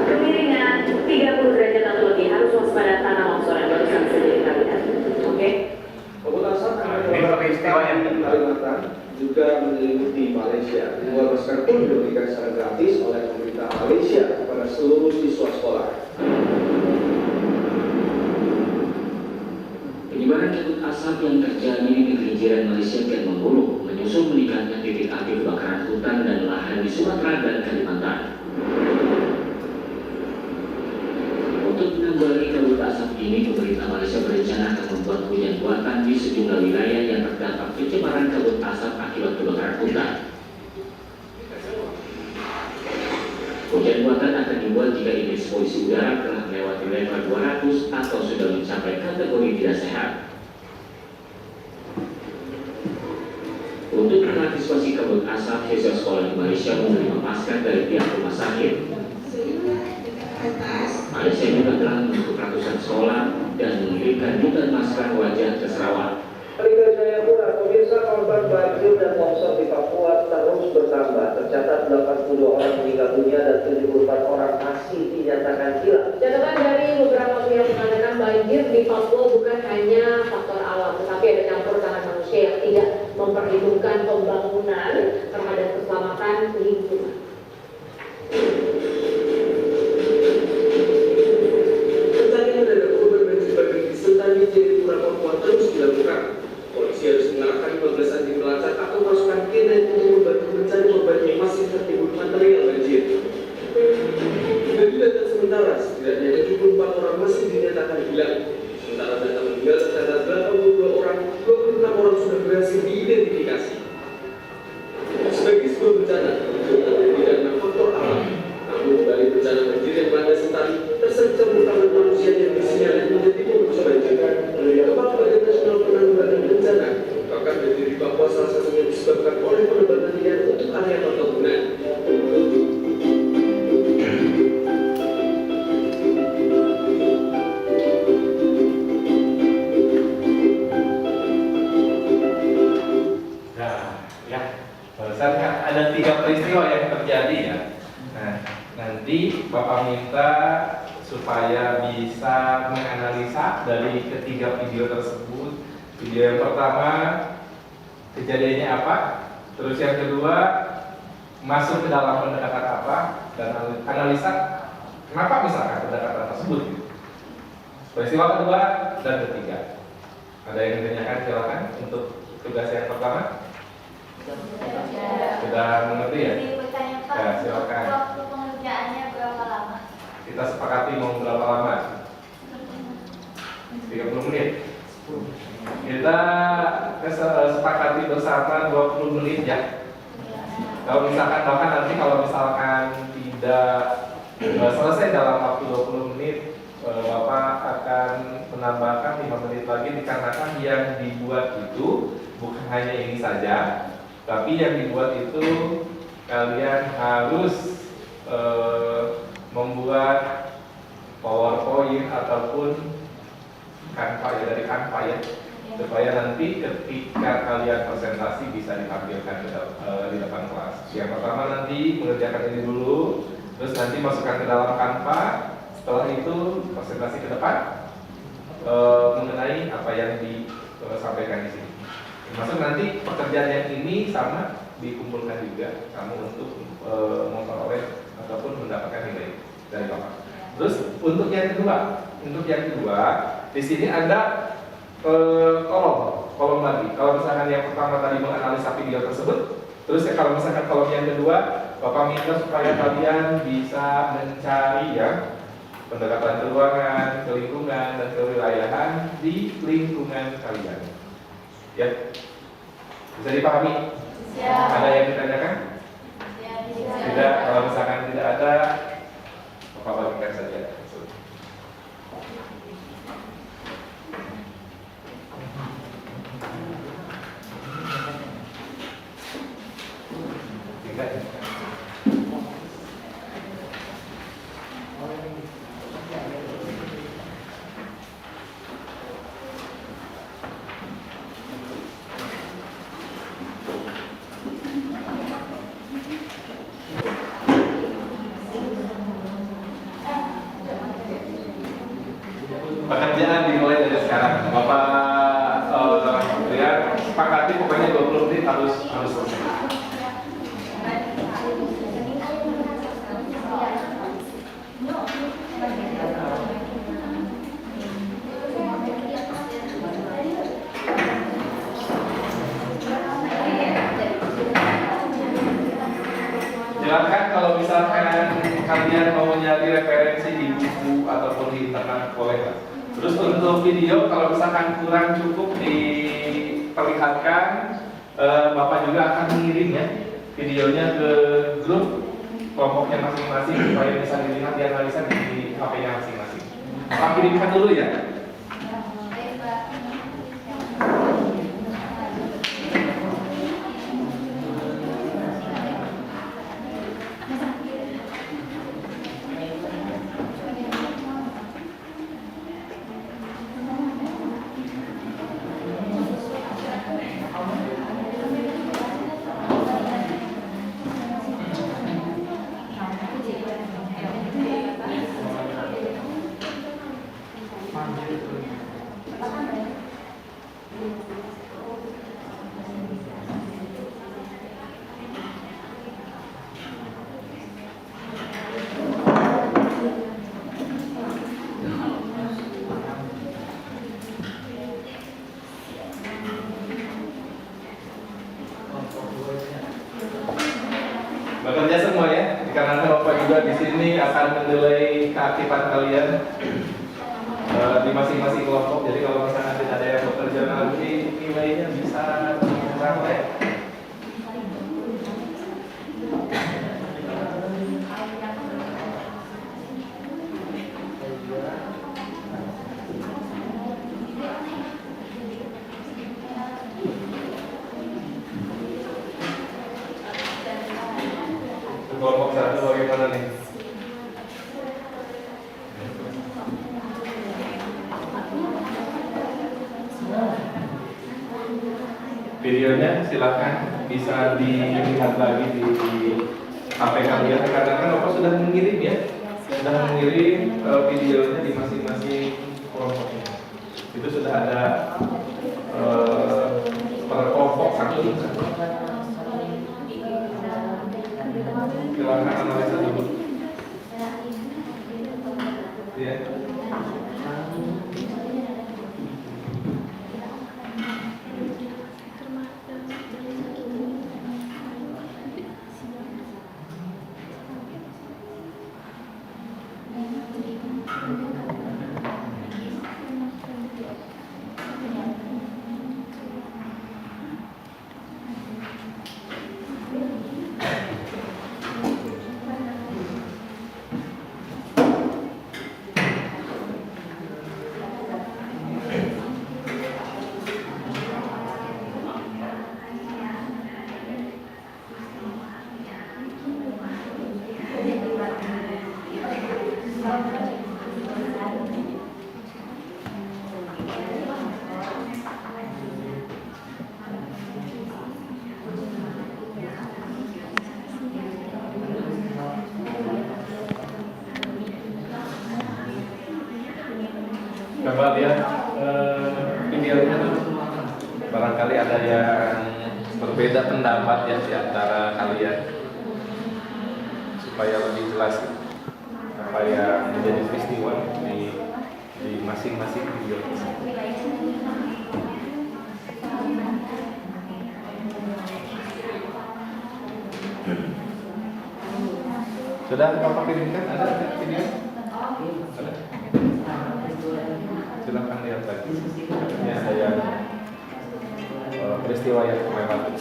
kemiringan 30 derajat atau lebih, harus waspada tanah longsor yang barusan saja kita lihat. Oke? Kabut asap Ini peristiwa yang Kalimantan juga menyelimuti Malaysia. Dua masker pun diberikan secara gratis oleh pemerintah Malaysia kepada seluruh siswa sekolah. Penyebaran kabut asap yang terjadi di negeri jiran Malaysia kian memburuk, menyusul meningkatnya titik api kebakaran hutan dan lahan di Sumatera dan Kalimantan. Untuk menanggulangi kabut asap ini, pemerintah Malaysia berencana akan membuat hujan buatan di sejumlah wilayah yang terdampak pencemaran kabut asap akibat kebakaran hutan. Hujan buatan akan dibuat jika indeks polusi udara telah melewati level 200 atau sudah mencapai kategori tidak sehat. Untuk mengantisipasi kabut asap, siswa sekolah di Malaysia menerima masker dari pihak rumah sakit. Malaysia juga telah membentuk ratusan sekolah dan mengirimkan jutaan masker wajah ke Sarawak. Pelita Jayapura, pemirsa, korban banjir dan longsor di Papua terus bertambah. Tercatat 82 orang meninggal dunia dan 74 orang masih dinyatakan hilang. Catatan dari beberapa pihak mengatakan banjir di Papua bukan hanya faktor alam, tetapi ada campur tangan manusia yang tidak memperhitungkan pembangunan terhadap keselamatan lingkungan. Pencarian terhadap korban banjir bandang di Sentani, Jayapura, Papua terus dilakukan. Polisi harus mengerahkan 15 anjing pelacak atau pasukan K9 untuk membantu mencari korban yang masih tertimbun material banjir. Dari data sementara, setidaknya 74 orang masih dinyatakan hilang. Sementara data meninggal tercatat 82 orang, 26 orang sudah berhasil diidentifikasi. Sebagai sebuah bencana, terjadi karena faktor alam. Namun dari bencana banjir yang melanda Sentani, tercampur tangan manusia yang disinyalir menjadi pemicu banjir. Kepala Badan Nasional Penanggulangan Bencana bahkan banjir di Papua salah satunya disebabkan oleh penebatan liar untuk area perkebunan. Nah, ya, barusan kan ada 3 peristiwa yang terjadi ya. Nah, nanti Bapak minta supaya bisa menganalisa dari ketiga video tersebut. Video yang pertama, kejadiannya apa? Terus yang kedua, masuk ke dalam pendekatan apa? Dan analisa kenapa misalkan pendekatan tersebut. Peristiwa kedua dan ketiga. Ada yang ditanyakan, silakan untuk tugas yang pertama. Sudah mengerti ya? Bertanya Pak, Ya, silakan. waktu pengerjaannya berapa lama? Kita sepakati mau berapa lama? 30 menit. Kita sepakati bersama 20 menit ya. Kalau misalkan bahkan nanti kalau misalkan tidak selesai dalam waktu 20 menit, Bapak akan menambahkan 5 menit lagi dikarenakan yang dibuat itu bukan hanya ini saja, tapi yang dibuat itu kalian harus membuat PowerPoint ataupun Canva ya, dari Canva ya, supaya nanti ketika kalian presentasi bisa ditampilkan di depan kelas. Yang pertama nanti mengerjakan ini dulu, terus nanti masukkan ke dalam Canva. Setelah itu presentasi ke depan mengenai apa yang disampaikan di sini. Termasuk nanti pekerjaan yang ini sama dikumpulkan juga kamu untuk memperoleh ataupun mendapatkan nilai dari Bapak. Terus untuk yang kedua di sini ada kolom lagi. Kalau misalkan yang pertama tadi menganalisa video tersebut, terus kalau misalkan kolom yang kedua, Bapak minta supaya kalian bisa mencari ya pendekatan keuangan, ke lingkungan, dan kewilayahan di lingkungan kalian. Ya, bisa dipahami? Siap. Ada yang ditanyakan? Tidak. Kalau misalkan tidak ada, Bapak bagikan saja. Tidak. Pekerjaan dimulai dari sekarang. Bapak lihat sepakati pokoknya 20 menit harus selesai. Silakan kalau misalkan kalian mau nyari referensi di buku ataupun di internet boleh lah. Terus untuk video kalau misalkan kurang cukup diperlihatkan, Bapak juga akan mengirim ya videonya ke grup kelompoknya masing-masing supaya bisa dilihat dianalisa di HP-nya masing-masing. Pak kirimkan dulu ya. Bekerja semua ya, dikarenakan Bapak juga di sini akan menilai keaktifan kalian di masing-masing kelompok. Jadi kalau misalnya tidak ada yang bekerja nanti nilainya bisa kurang ya. Kelompok satu bagaimana nih? Videonya silakan bisa dilihat lagi di HP kalian karena kan Bapak sudah mengirim ya, sudah mengirim videonya di masing-masing kelompoknya. Itu sudah ada per kelompok satu. Silakan analisa dulu. Ya. Coba lihat videonya tuh. Barangkali ada yang berbeda pendapat ya di antara kalian, supaya lebih jelas apa yang menjadi peristiwa di masing-masing video. Sudah Bapak kirimkan, ada video? Ada. Silakan lihat lagi. Ini ada yang peristiwa yang melewati.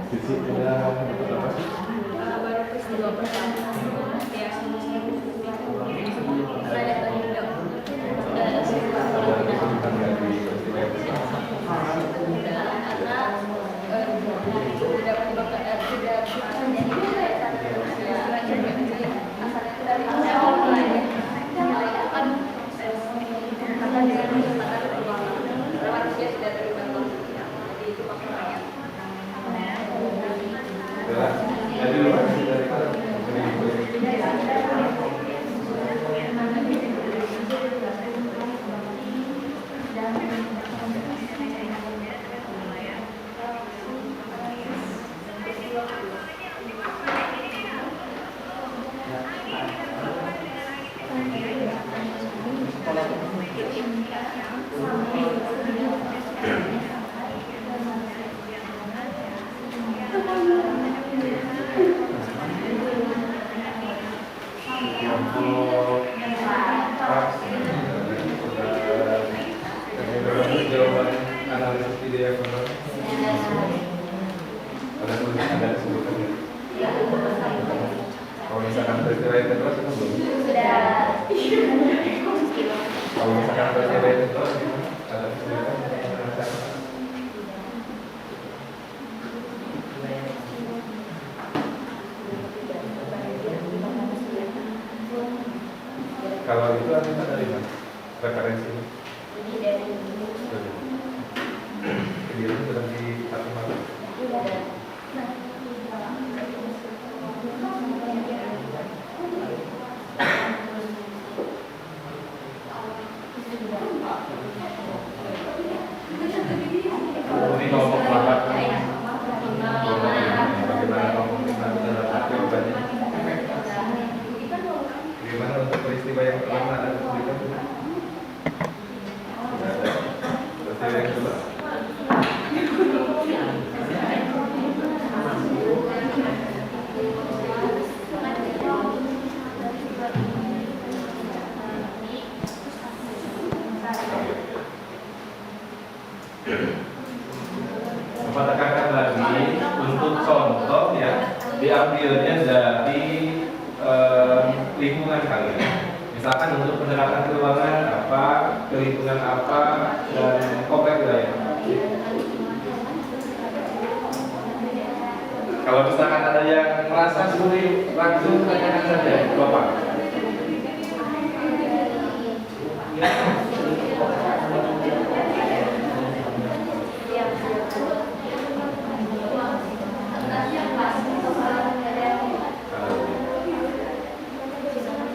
Di sini ada apa sih? Baru peristiwa pertama ya Ada kesulitan nggak di peristiwa yang pertama? Jadi luar dari jawaban analisis ide yang benar. Ada kesulitan nggak? Kalau misalkan peristiwa yang kedua itu belum. Kalau misalkan peristiwa yang kedua ada kesulitan. Kalau itu artinya dari mana? Referensinya? Video itu sudah diatur mana? Ini kelompok 8. Bagaimana kelompok 5 bisa dapat jawabannya? Bagaimana untuk peristiwa yang pertama ada kesulitan? Tidak ada. Peristiwa yang kedua? Bapak tekankan lagi untuk contoh ya, diambilnya dari lingkungan kalian. Misalkan untuk pendekatan keuangan apa, ke lingkungan apa, dan kompleks wilayah. Kalau misalkan ada yang merasa sulit, langsung tanyakan saja, Bapak.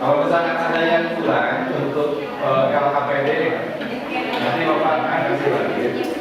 Kalau misalkan ada yang kurang untuk LHPD, nanti Bapak akan kasih lagi.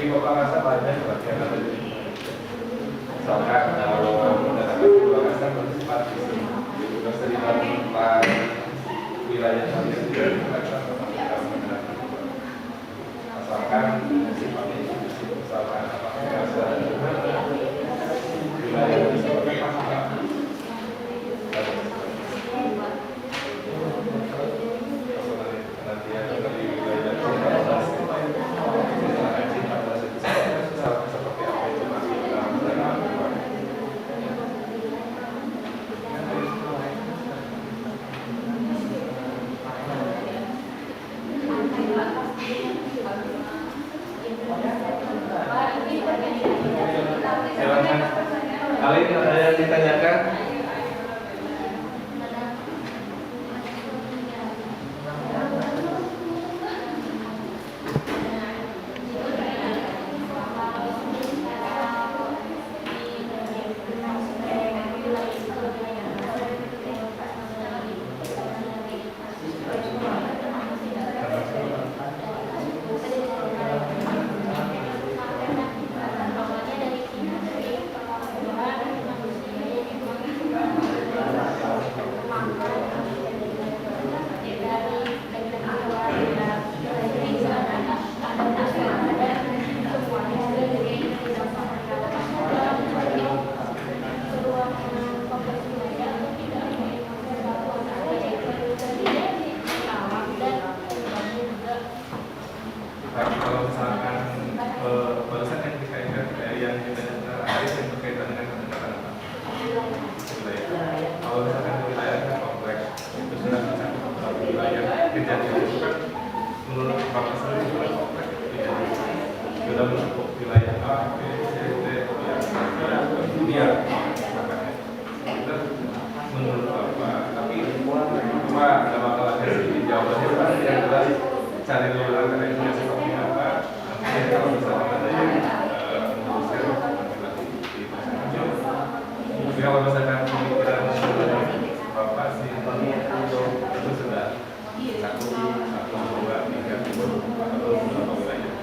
Bagi Bapak rasa banyak pelatihan ada di sini. Misalkan kalau menggunakan dua rasa partisipasi, tugas dari tempat wilayah kalian juga akan menggunakan. Asalkan sifatnya misalkan apakah rasa wilayah di seperti apa. Kalian ada yang ditanyakan? Tapi kalau misalkan barusan yang dikaitkan yang ditanyakan ada yang berkaitan dengan pendekatan apa? Wilayah. Kalau misalkan wilayahnya kompleks, itu sudah mencakup beberapa wilayah. Kejadian itu kan menurut Bapak sendiri sudah kompleks, sudah mencakup wilayah A, B, C, D, dunia. Itu menurut Bapak. Tapi cuma ada bakal ada sedikit jawabannya pasti yang jelas. Cari dulu alternatifnya seperti apa. Nanti kalau misalkan ada yang menguruskan nanti di pasar. Tapi kalau misalkan pemikiran Bapak sih itu sudah satu, dua, tiga, atau beberapa wilayah.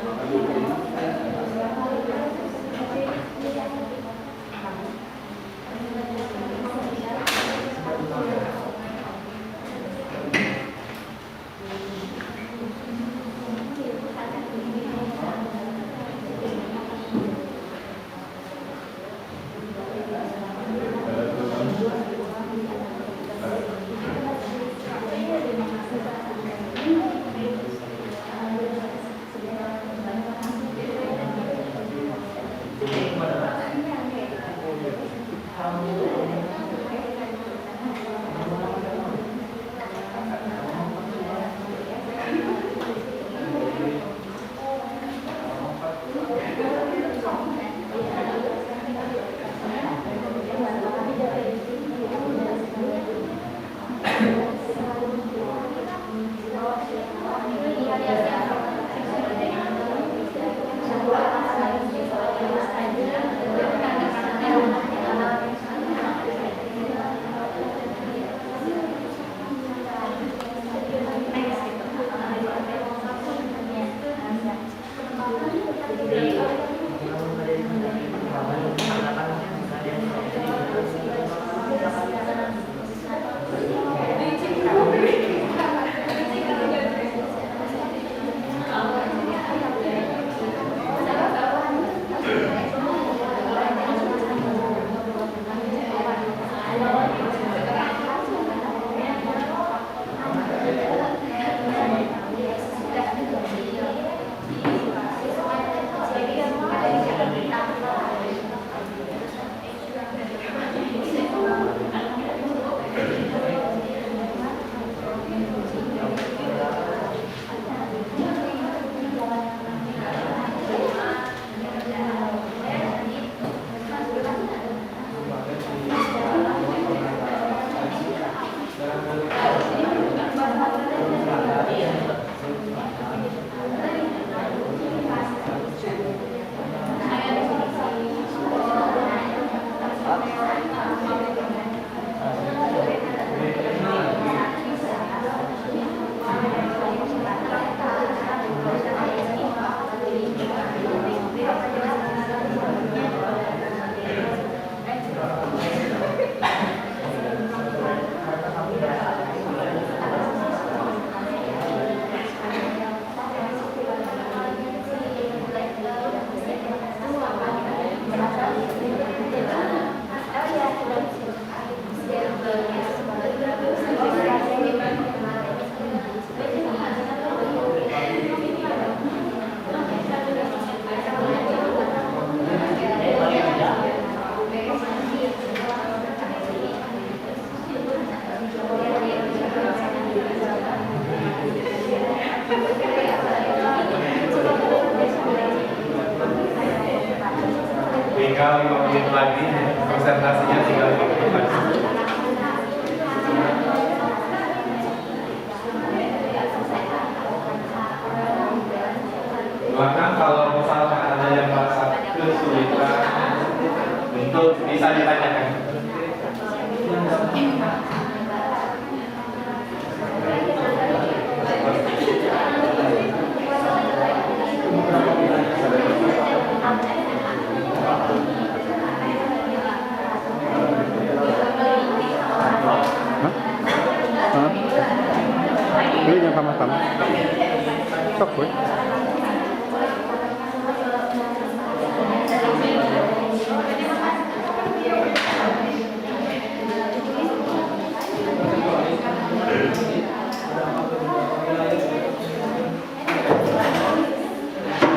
Tinggal 5 menit lagi, presentasinya tinggal 5 menit lagi. Silakan kalau misalkan ada yang merasa kesulitan untuk bisa ditanyakan. Ini yang sama-sama. Sok, boy.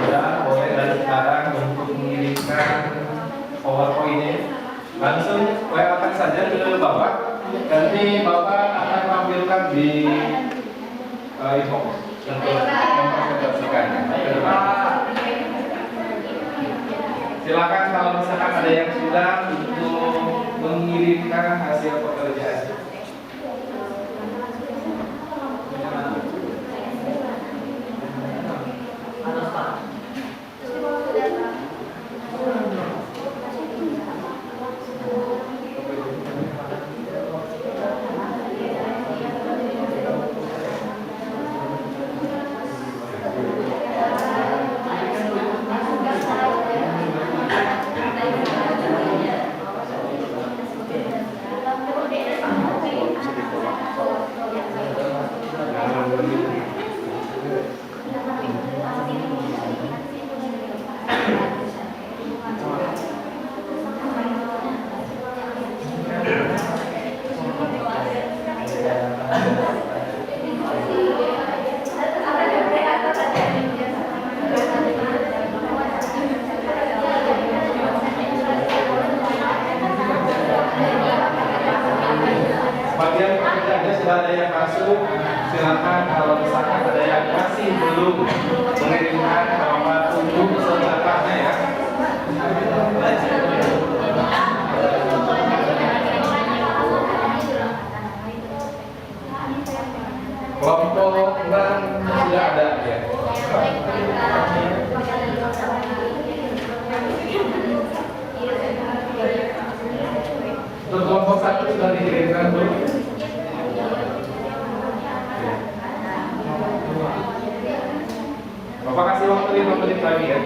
Ya, boleh dari sekarang untuk mengirimkan PowerPoint-nya. Langsung WA-kan saja ke Bapak. Nanti Bapak akan tampilkan di inbox untuk mempresentasikan. Silakan kalau misalkan ada yang sudah untuk mengirimkan hasil pekerjaan. Bagian pekerjaannya sudah ada yang masuk, silakan kalau misalkan ada yang masih belum mengirimkan, Bapak tunggu secepatnya ya. Kelompok 6 sudah ada ya. Untuk kelompok 1 sudah dikirimkan belum? Bapak kasih waktu 5 menit lagi ya.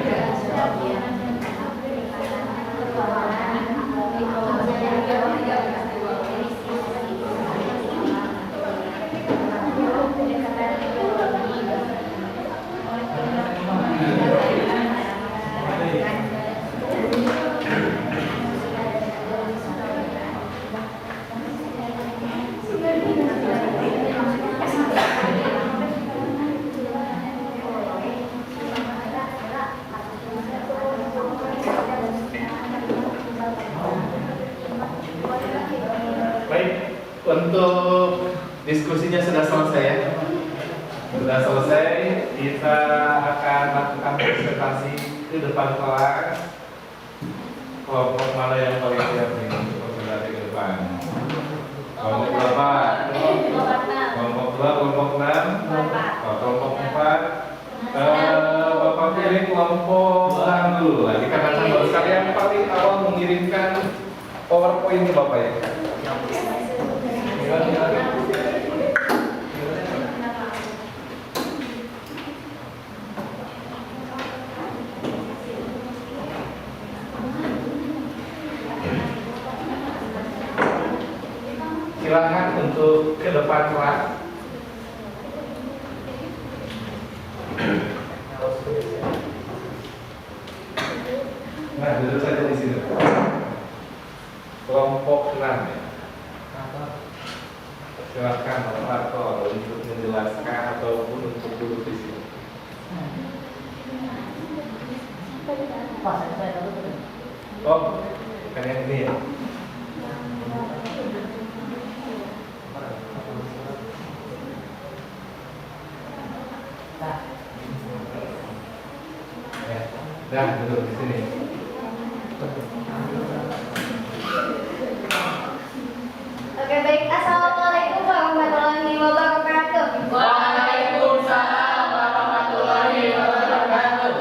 Baik, untuk diskusinya sudah selesai ya. Sudah selesai, kita akan lakukan presentasi ke depan kelas. Kelompok mana yang paling siap nih untuk presentasi ke depan? Kelompok berapa? Kelompok 2, kelompok 6, kelompok 4. Bapak pilih kelompok 6 dulu. Dikarenakan baru kalian paling awal mengirimkan PowerPoint-nya Bapak ya. Silakan untuk ke depan kelas. Nah, duduk saja di sini. Kelompok 6 ya. Silakan moderator untuk menjelaskan ataupun untuk duduk di sini. Oh, kan yang ini ya. Ya, dah duduk di sini. Oke, baik. Assalamualaikum warahmatullahi wabarakatuh. Waalaikumsalam warahmatullahi wabarakatuh.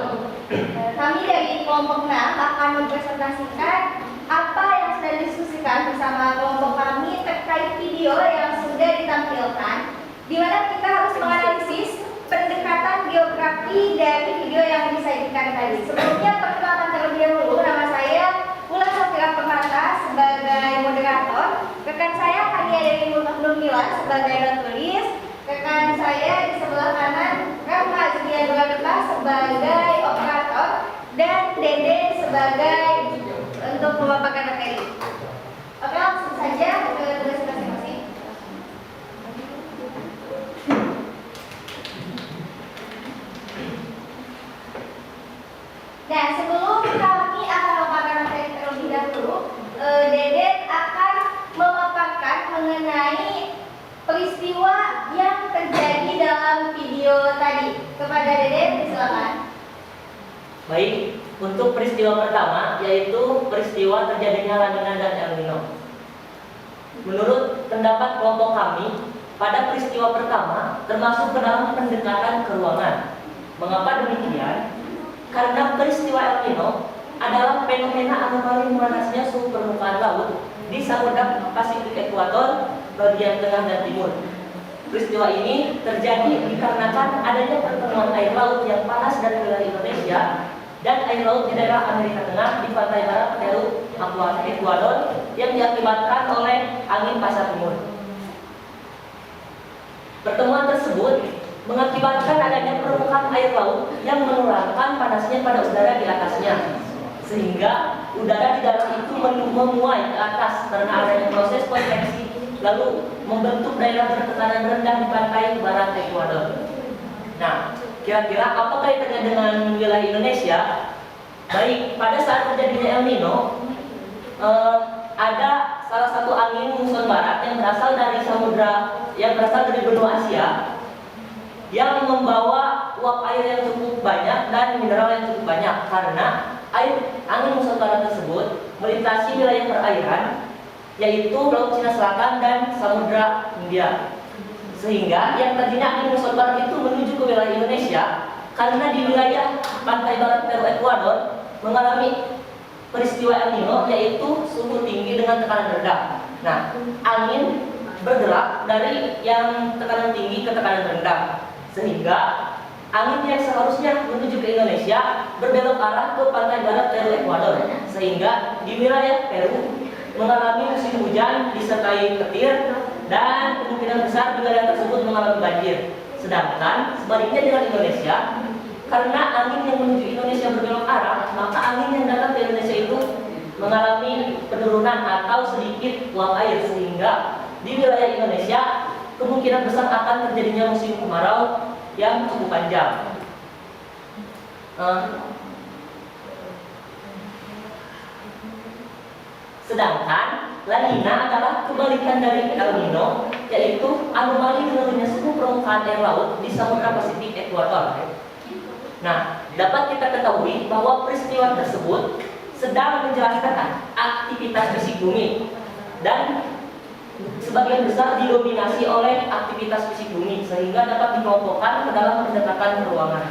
Kami dari kelompok 6 akan mempresentasikan apa yang sudah didiskusikan bersama kelompok kami terkait video yang sudah ditampilkan, di mana kita harus menganalisis pendekatan biografi dari video yang disajikan tadi. Sebelumnya perkenalkan terlebih dahulu, nama saya Wulan Safira Permata sebagai moderator, rekan saya Hania dari Nurmilan sebagai penulis, rekan saya di sebelah kanan Rahma Azmia Durarta sebagai operator, dan Dede sebagai untuk memaparkan materi. Oke, langsung saja ke tugas masing-masing. Nah, sebelum kami akan memaparkan materi terlebih dahulu, Dede akan memaparkan mengenai peristiwa yang terjadi dalam video tadi. Kepada Dede, silakan. Baik, untuk peristiwa pertama yaitu peristiwa terjadinya La Nina dan El Nino. Menurut pendapat kelompok kami, pada peristiwa pertama termasuk ke dalam pendekatan ke ruangan. Mengapa demikian? Karena peristiwa El Nino adalah fenomena anomali memanasnya suhu permukaan laut di Samudra Pasifik Ekuator bagian tengah dan timur. Peristiwa ini terjadi dikarenakan adanya pertemuan air laut yang panas dari wilayah Indonesia dan air laut di daerah Amerika Tengah di pantai barat Peru, Ekuador yang diakibatkan oleh angin pasat timur. Pertemuan tersebut mengakibatkan adanya permukaan air laut yang menularkan panasnya pada udara di atasnya, sehingga udara di dalam itu memuai ke atas karena adanya proses konveksi, lalu membentuk daerah bertekanan rendah di pantai barat Ekuador. Nah, kira-kira apa kaitannya dengan wilayah Indonesia? Baik, pada saat terjadinya El Nino, ada salah satu angin muson barat yang berasal dari benua Asia yang membawa uap air yang cukup banyak dan mineral yang cukup banyak, karena angin muson barat tersebut melintasi wilayah perairan yaitu Laut Cina Selatan dan Samudra Hindia. Sehingga yang tadinya angin muson barat itu menuju ke wilayah Indonesia, karena di wilayah pantai barat Peru Ekuador mengalami peristiwa El Nino yaitu suhu tinggi dengan tekanan rendah. Nah, angin bergerak dari yang tekanan tinggi ke tekanan rendah, sehingga angin yang seharusnya menuju ke Indonesia berbelok arah ke pantai barat Peru Ekuador, sehingga di wilayah Peru mengalami musim hujan disertai petir dan kemungkinan besar di wilayah tersebut mengalami banjir. Sedangkan sebaliknya dengan Indonesia, karena angin yang menuju Indonesia berbelok arah, maka angin yang datang ke Indonesia itu mengalami penurunan atau sedikit uap air, sehingga di wilayah Indonesia kemungkinan besar akan terjadinya musim kemarau yang cukup panjang. Sedangkan La Nina adalah kebalikan dari El Nino, yaitu anomali menurunnya suhu permukaan air laut di Samudra Pasifik Ekuator. Nah, dapat kita ketahui bahwa peristiwa tersebut sedang menjelaskan aktivitas fisik bumi dan sebagian besar didominasi oleh aktivitas fisik bumi, sehingga dapat dikelompokkan ke dalam pendekatan ruangan.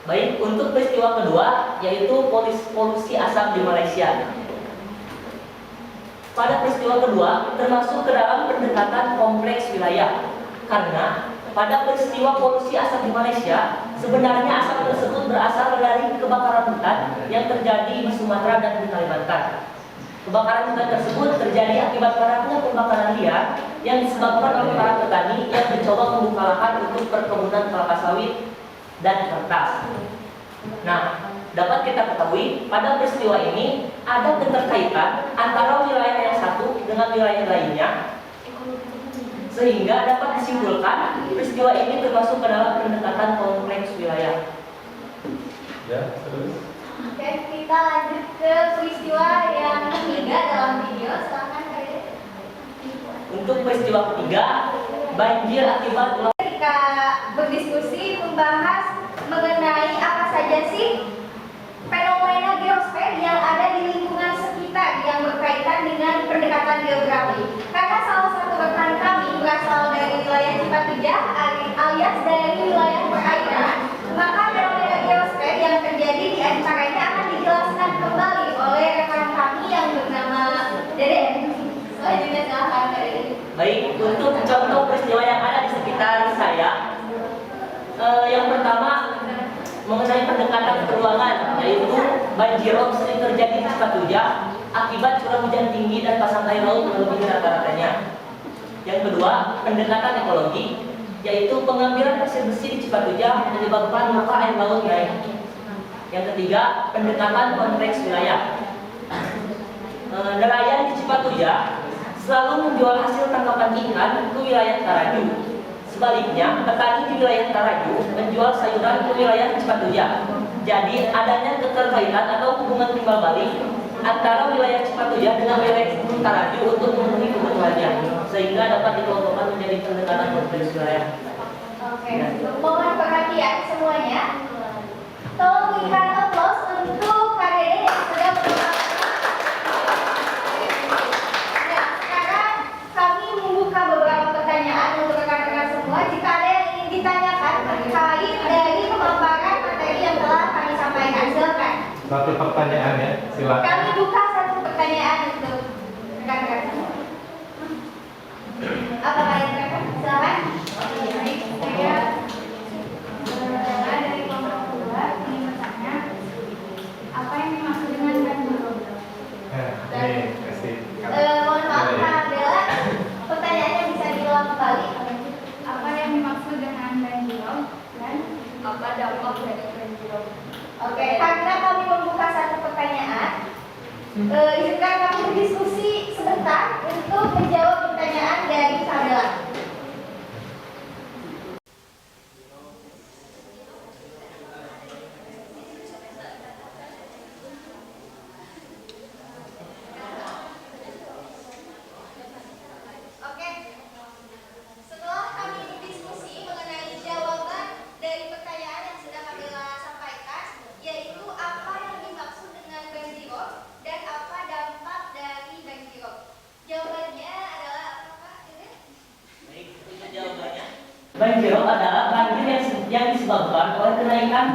Baik, untuk peristiwa kedua yaitu polusi asap di Malaysia. Pada peristiwa kedua termasuk ke dalam pendekatan kompleks wilayah, karena pada peristiwa polusi asap di Malaysia sebenarnya asap tersebut berasal dari kebakaran hutan yang terjadi di Sumatera dan di Kalimantan. Kebakaran hutan tersebut terjadi akibat maraknya pembakaran liar yang disebabkan oleh para petani yang mencoba membuka lahan untuk perkebunan kelapa sawit dan kertas. Nah, dapat kita ketahui pada peristiwa ini ada keterkaitan antara wilayah yang satu dengan wilayah lainnya, sehingga dapat disimpulkan peristiwa ini termasuk ke dalam pendekatan kompleks wilayah. Ya, terus. Oke, kita lanjut ke peristiwa yang ketiga dalam video. Silakan, Kak. Untuk peristiwa ketiga, banjir akibat ulah. Ketika berdiskusi membahas mengenai apa saja sih fenomena geosfer yang ada di lingkungan sekitar yang berkaitan dengan pendekatan geografi. Karena salah satu rekan kami berasal dari wilayah Cipatujah alias dari wilayah perairan, maka fenomena geosfer yang terjadi di antaranya akan dijelaskan kembali oleh rekan kami yang bernama Dede. Selanjutnya silahkan Dede. Baik, untuk contoh peristiwa yang ada di sekitar saya, yang pertama mengenai pendekatan peruangan, yaitu banjirop sering terjadi di Cipatujah akibat curah hujan tinggi dan pasang air laut melebihi rata-ratanya. Yang kedua, pendekatan ekologi, yaitu pengambilan pasir bersih di Cipatujah menyebabkan muka air laut naik. Yang ketiga, pendekatan konteks wilayah. Nelayan di Cipatujah selalu menjual hasil tangkapan ikan ke wilayah Taraju. Sebaliknya, petani di wilayah Taraju menjual sayuran ke wilayah Cipatujah. Jadi, adanya keterkaitan atau hubungan timbal balik antara wilayah Cipatujah dengan wilayah Taraju untuk memenuhi kebutuhannya, sehingga dapat dikelompokkan menjadi pendekatan konteks wilayah. Oke, mohon perhatian semuanya. Tolong berikan aplaus untuk Kak Dede yang sudah mengucapkan. Nah, sekarang kami membuka beberapa pertanyaan untuk rekan-rekan semua. Jika ada yang ingin ditanyakan terkait dari pemaparan materi yang telah kami sampaikan, silakan. Satu pertanyaan ya, silakan. Kami buka satu pertanyaan untuk rekan-rekan semua. Apakah yang rekan? Silakan. Baik, saya dari kelompok kedua ingin bertanya, apa yang dimaksud dengan banjirop? Ini kasih. Mohon maaf Kak Bella, pertanyaannya bisa diulang kembali. Apa yang dimaksud dengan banjirop dan apa dampak dari banjirop? Oke, karena kami membuka satu pertanyaan, izinkan kami berdiskusi sebentar untuk menjawab pertanyaan dari Kak Bella. Oke, setelah kami berdiskusi mengenai jawaban dari pertanyaan yang sudah Kak Bella sampaikan, yaitu apa yang dimaksud dengan banjirop dan apa dampak dari banjirop. Jawabannya adalah apa Kak Dede? Baik, untuk jawabannya. Banjirop adalah banjir yang disebabkan oleh kenaikan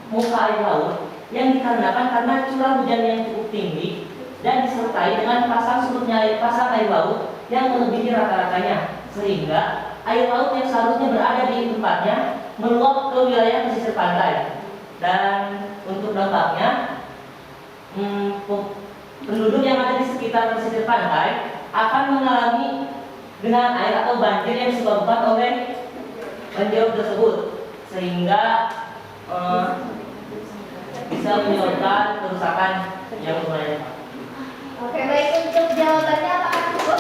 muka air laut yang dikarenakan karena curah hujan yang cukup tinggi dan disertai dengan pasang air laut yang melebihi rata-ratanya, sehingga air laut yang seharusnya berada di tempatnya meluap ke wilayah pesisir pantai. Dan untuk dampaknya, penduduk yang ada di sekitar pesisir pantai akan mengalami genangan air atau banjir yang disebabkan oleh banjir tersebut, sehingga bisa menyebabkan kerusakan yang lumayan. Oke, baik, untuk jawabannya apakah cukup?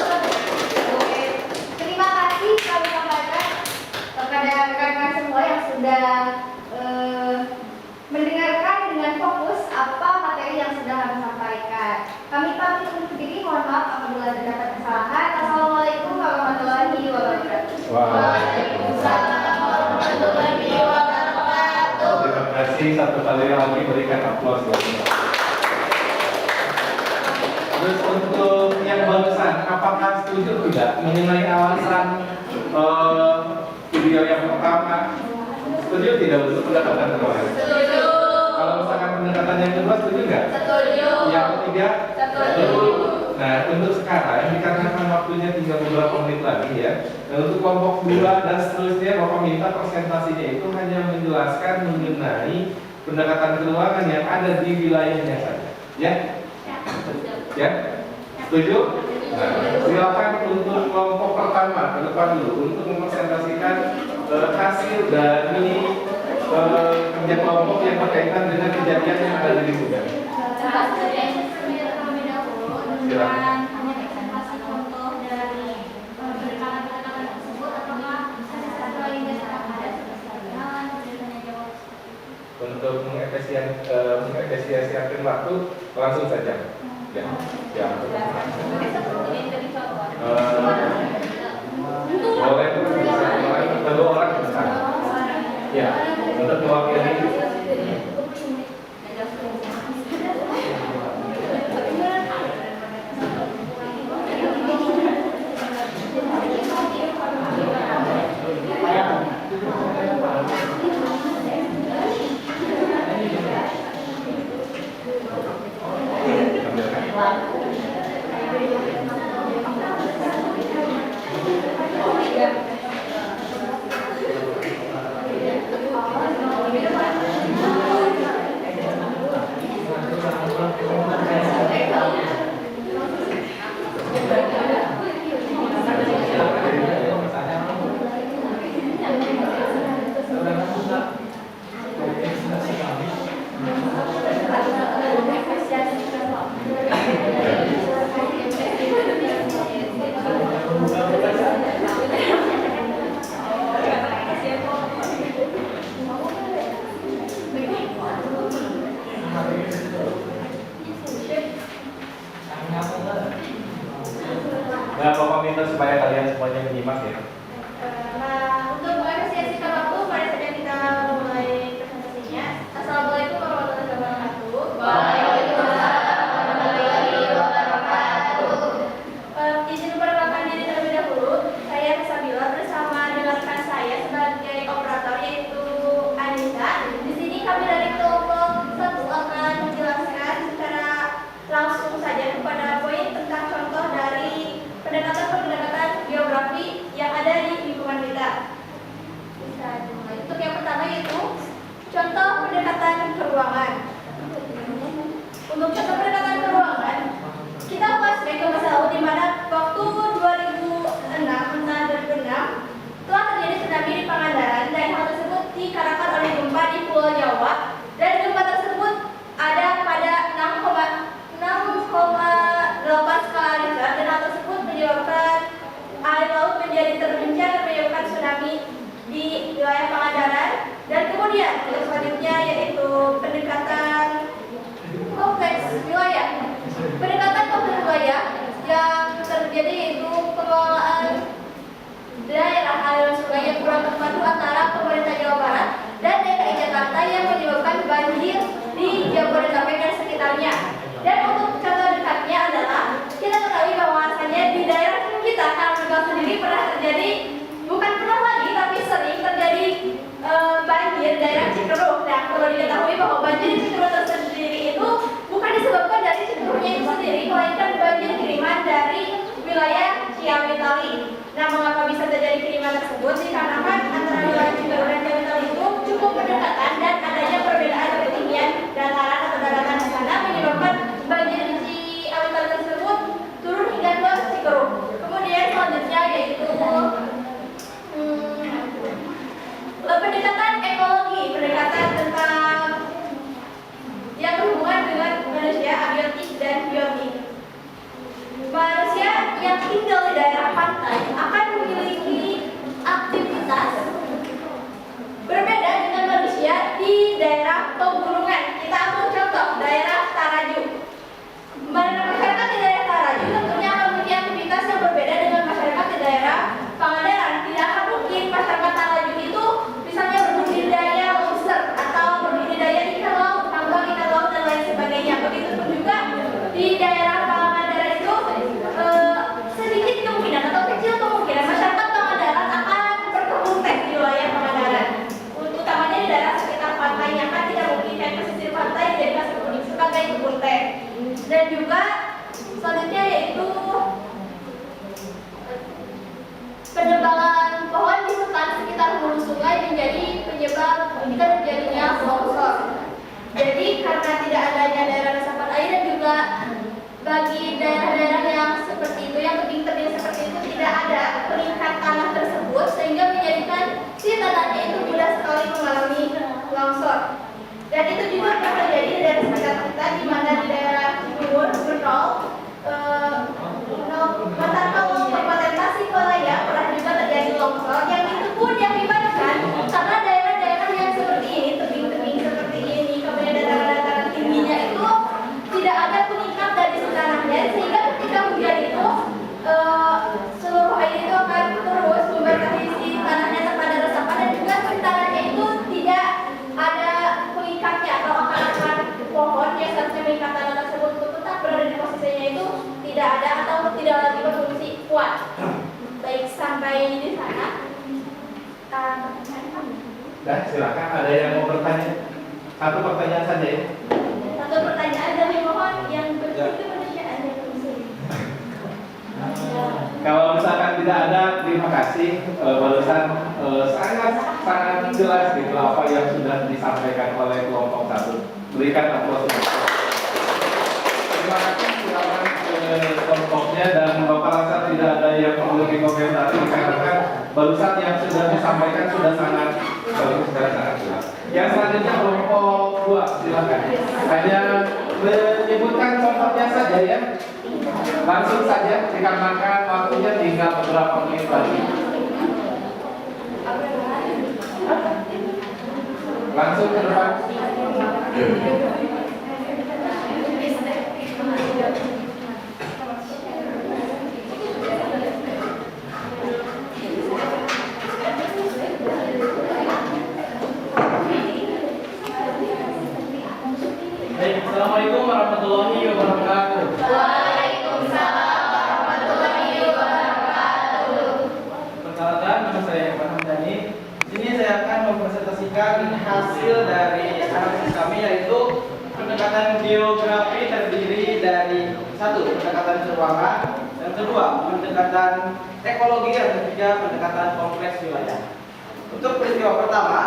Oke, terima kasih kami sampaikan kepada rekan-rekan semua yang sudah mendengarkan dengan fokus apa materi yang sudah kami sampaikan. Kami pamit undur diri, mohon maaf apabila terdapat kesalahan. Assalamualaikum warahmatullahi wabarakatuh. Waalaikumsalam warahmatullahi wabarakatuh. Terima kasih, satu kali lagi berikan aplaus. Terus untuk yang barusan, apakah setuju tidak mengenai alasan video yang pertama? Setuju tidak untuk pendekatan kedua? Setuju. Kalau misalkan pendekatan yang kedua, setuju nggak? Setuju. Yang ketiga? Setuju. Nah, untuk sekarang dikarenakan waktunya tinggal beberapa menit lagi ya. Dan untuk kelompok 2 dan seterusnya, Bapak minta presentasinya itu hanya menjelaskan mengenai pendekatan keuangan yang ada di wilayahnya saja. Ya? Ya? Setuju? Nah, silakan untuk kelompok pertama ke depan dulu untuk mempresentasikan hasil dari kerja kelompok yang berkaitan dengan kejadian yang ada di lingkungan. Silakan. Untuk mengapresiasikan waktu langsung saja. Ya. Ya. Nah, Bapak minta supaya kalian semuanya menyimak ya. Nah, untuk mengapresiasikan waktu, mari saja kita mulai presentasinya. Assalamualaikum warahmatullahi wabarakatuh. Waalaikumsalam warahmatullahi wabarakatuh. Izin memperkenalkan diri terlebih dahulu. Saya Sabila bersama dengan rekan saya sebagai operator yaitu Anissa. Di sini kami dari kelompok 1 akan menjelaskan secara langsung saja kepada poin tentang contoh dari pendekatan geografi yang ada di lingkungan kita. Bisa dimulai. Untuk yang pertama yaitu contoh pendekatan keruangan. Untuk contoh pendekatan keruangan, kita flashback ke masa lalu di mana waktu 2006 telah terjadi tsunami di Pangandaran dan hal tersebut dikarenakan oleh gempa di Pulau Jawa dan gempa tersebut ada pada 6,8 skala Richter dan hal tersebut menyebabkan air laut menjadi terbencar dan menyebabkan tsunami di wilayah Pangandaran. Dan kemudian yang selanjutnya yaitu pendekatan kompleks wilayah. Pendekatan kompleks wilayah yang terjadi yaitu pengelolaan daerah aliran sungai yang kurang terpadu antara pemerintah Jawa Barat dan DKI Jakarta yang menyebabkan banjir di Jabodetabek dan sekitarnya. Dan untuk contoh dekatnya adalah kita ketahui bahwasanya di daerah kita Karangtegal sendiri pernah terjadi, bukan pernah lagi tapi sering terjadi banjir di daerah Cikeruh. Nah, perlu diketahui bahwa banjir di Cikeruh tersendiri itu bukan disebabkan dari Cikeruhnya itu sendiri, melainkan banjir kiriman dari wilayah Ciawi Tali. Nah, mengapa bisa terjadi kiriman tersebut? Dikarenakan antara wilayah Cikeruh dan Ciawi Tali itu cukup berdekatan dan adanya perbedaan ketinggian dataran atau daratan di sana menyebabkan banjir di Ciawi Tali tersebut turun hingga ke Cikeruh. Kemudian selanjutnya yaitu pendekatan ekologi, pendekatan tentang yang berhubungan dengan manusia, abiotik dan biotik. Manusia yang tinggal di daerah pantai akan memiliki aktivitas berbeda dengan manusia di daerah pegunungan. Kita ambil contoh daerah Taraju. Masyarakat di daerah Taraju tentunya akan memiliki aktivitas yang berbeda dengan masyarakat di daerah Pangandaran. Tidak akan mungkin masyarakat Taraju itu misalnya berbudidaya lobster atau berbudidaya ikan laut, tambang ikan laut dan lain sebagainya. Begitupun juga di daerah Pangandaran itu sedikit kemungkinan atau kecil kemungkinan masyarakat Pangandaran akan berkebun teh di wilayah Pangandaran. Utamanya di daerah sekitar pantainya kan tidak mungkin kayak pesisir pantai jadi sebagai kebun teh. Dan juga selanjutnya yaitu penebangan pohon di hutan sekitar hulu sungai menjadi penyebab terjadinya longsor. Jadi karena tidak adanya daerah resapan air dan juga bagi daerah-daerah yang seperti itu, yang tebing-tebing seperti itu tidak ada peningkat tanah tersebut sehingga menjadikan si tanahnya itu mudah sekali mengalami longsor. Dan itu juga pernah terjadi di daerah sekitar kita di mana di daerah Cibubur, Benol, Mataram, Kabupaten Tasikmalaya pernah juga terjadi longsor yang itu pun diakibatkan karena daerah-daerah yang seperti ini, tebing-tebing seperti ini, kemudian dataran-dataran tingginya itu tidak ada pengikat dari tanahnya sehingga ketika hujan itu seluruh air itu akan terus membatasi si tanahnya tanpa ada resapan dan juga si tanahnya itu tidak ada pengikatnya atau akar-akar pohon yang seharusnya mengikat tanah tersebut untuk tetap berada di posisinya itu tidak ada atau tidak lagi berfungsi kuat. Baik, sampai di sana. Dan silakan ada yang mau bertanya. Satu pertanyaan saja ya. Satu pertanyaan dari mohon yang berkemanusiaan yang Kalau misalkan tidak ada, terima kasih. Barusan sangat jelas gitu apa yang sudah disampaikan oleh kelompok 1. Berikan aplaus. Terima kasih. Silakan kelompoknya dan Bapak rasa tidak ada yang perlu dikomentari dikarenakan barusan yang sudah disampaikan sudah sangat bagus dan sangat jelas. Yang selanjutnya kelompok 2, silakan. Hanya menyebutkan contohnya saja ya. Langsung saja dikarenakan waktunya tinggal beberapa menit lagi. Langsung ke depan. merumuskan hasil dari analisis kami, yaitu pendekatan geografi terdiri dari satu, pendekatan ruangan, yang kedua, pendekatan ekologi, yang ketiga, pendekatan kompleks wilayah. Untuk peristiwa pertama,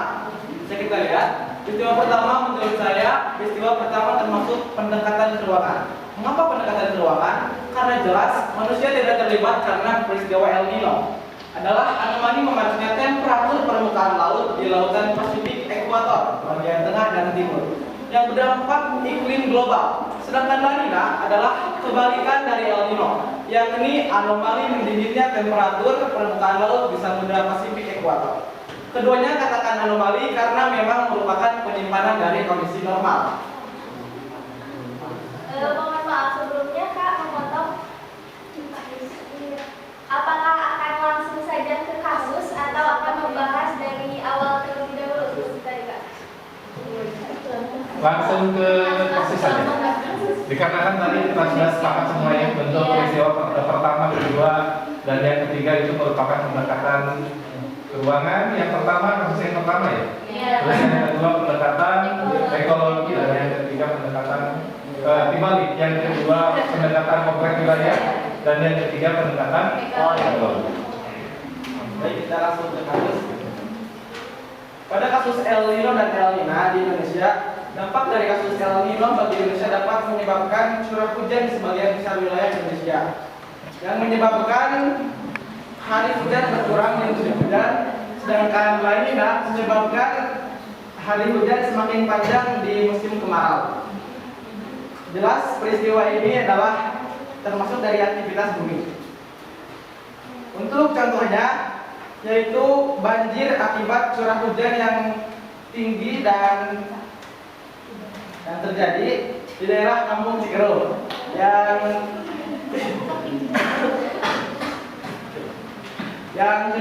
bisa kita lihat, peristiwa pertama menurut saya, peristiwa pertama termasuk pendekatan ruangan. Mengapa pendekatan ruangan? Karena jelas manusia tidak terlibat karena peristiwa El Nino adalah anomali memacunya temperatur permukaan laut di lautan Pasifik ekuator bagian tengah dan timur yang berdampak iklim global. Sedangkan La Nina adalah kebalikan dari El Nino, yakni anomali mendinginnya temperatur permukaan laut di Samudra Pasifik ekuator. Keduanya katakan anomali karena memang merupakan penyimpanan dari kondisi normal. Mohon maaf sebelumnya Kak memotong. Apakah akan langsung saja ke kasus atau akan membahas dari awal terlebih dahulu seperti tadi Kak? Langsung ke kasus saja. Dikarenakan tadi kita sudah sepakat semuanya bentuk peristiwa pertama, kedua, dan yang ketiga itu merupakan pendekatan ruangan. Yang pertama kasus yang pertama ya. Terus yang kedua pendekatan ekologi, dan yang ketiga pendekatan dibalik. Yang kedua pendekatan kompleks wilayah, dan yang ketiga pendekatan ekologi. Baik, kita langsung ke kasus. Pada kasus El Nino dan El Nina di Indonesia, dampak dari kasus El Nino bagi Indonesia dapat menyebabkan curah hujan di sebagian besar wilayah Indonesia, yang menyebabkan hari hujan berkurang di musim hujan, sedangkan La Nina menyebabkan hari hujan semakin panjang di musim kemarau. Jelas peristiwa ini adalah termasuk dari aktivitas bumi. Untuk contohnya, yaitu banjir akibat curah hujan yang tinggi dan terjadi di daerah Kampung Cikero yang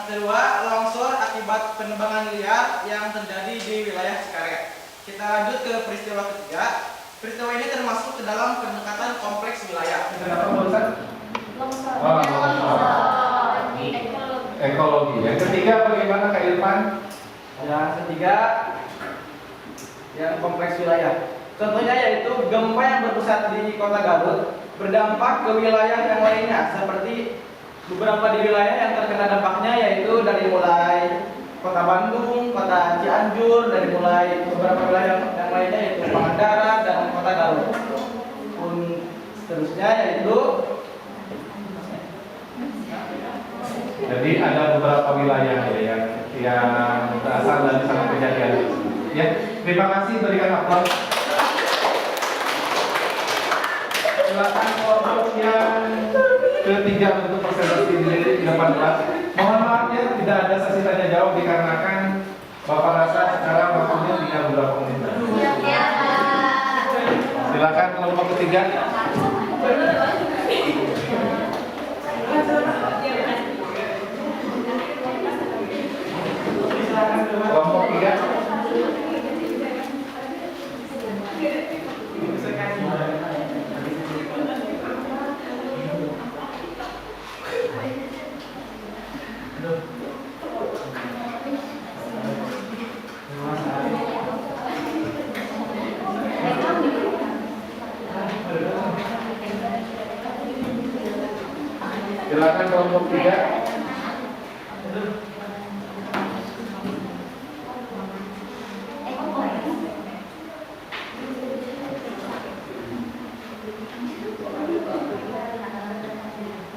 kedua, longsor akibat penebangan liar yang terjadi di wilayah Cikaret. Kita lanjut ke peristiwa ketiga. Peristiwa ini termasuk ke dalam pendekatan kompleks wilayah. Kenapa bosan? Longsor. Ekologi. Yang ketiga bagaimana Kak Irfan? Yang ketiga, yang kompleks wilayah. Contohnya yaitu gempa yang berpusat di kota Garut berdampak ke wilayah yang lainnya, seperti beberapa di wilayah yang terkena dampaknya yaitu dari mulai Kota Bandung, Kota Cianjur, dari mulai beberapa wilayah yang lainnya yaitu Pangandaran dan Kota Garut. Pun seterusnya yaitu Jadi ada beberapa wilayah ya yang berasal dari sana kejadian. Ya, terima kasih, berikan aplaus. Silakan kelompok yang ketiga untuk presentasi di 18. Mohon maaf ya, tidak ada sesi tanya jawab dikarenakan Bapak rasa sekarang waktunya tinggal beberapa menit. Silakan kelompok ketiga. Kelompok tiga. Silakan kelompok tiga.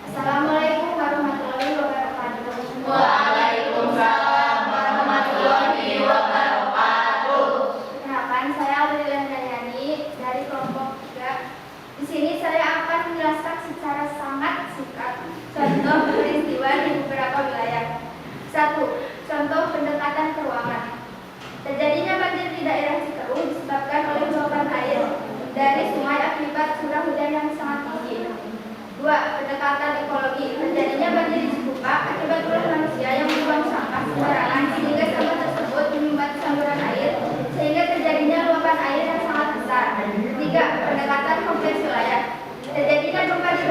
Assalamualaikum warahmatullahi wabarakatuh. Waalaikumsalam warahmatullahi wabarakatuh. Perkenalkan, saya Aurelia Dayani dari kelompok 3. Di sini saya akan menjelaskan secara sangat singkat contoh peristiwa di beberapa wilayah. 1. Contoh pendekatan keuangan. Terjadinya banjir di daerah Cikeru disebabkan oleh luapan air dari sungai akibat curah hujan yang sangat tinggi. 2. Pendekatan ekologi. Terjadinya banjir di Cikupa akibat ulah manusia yang membuang sampah sembarangan sehingga sampah tersebut menyumbat saluran air sehingga terjadinya luapan air yang sangat besar. 3. Pendekatan kompleks wilayah. Terjadinya gempa di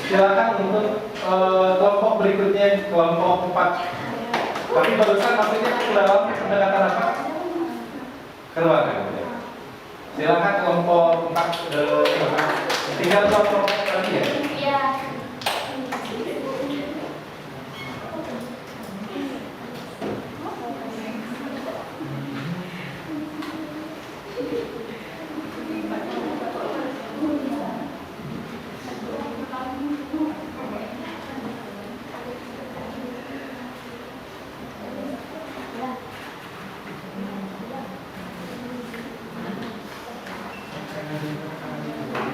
Silakan untuk kelompok berikutnya, kelompok 4. Tapi barusan maksudnya ke dalam pendekatan apa? Keluarga. Silakan kelompok 4. Tinggal kelompok lagi ya. Iya.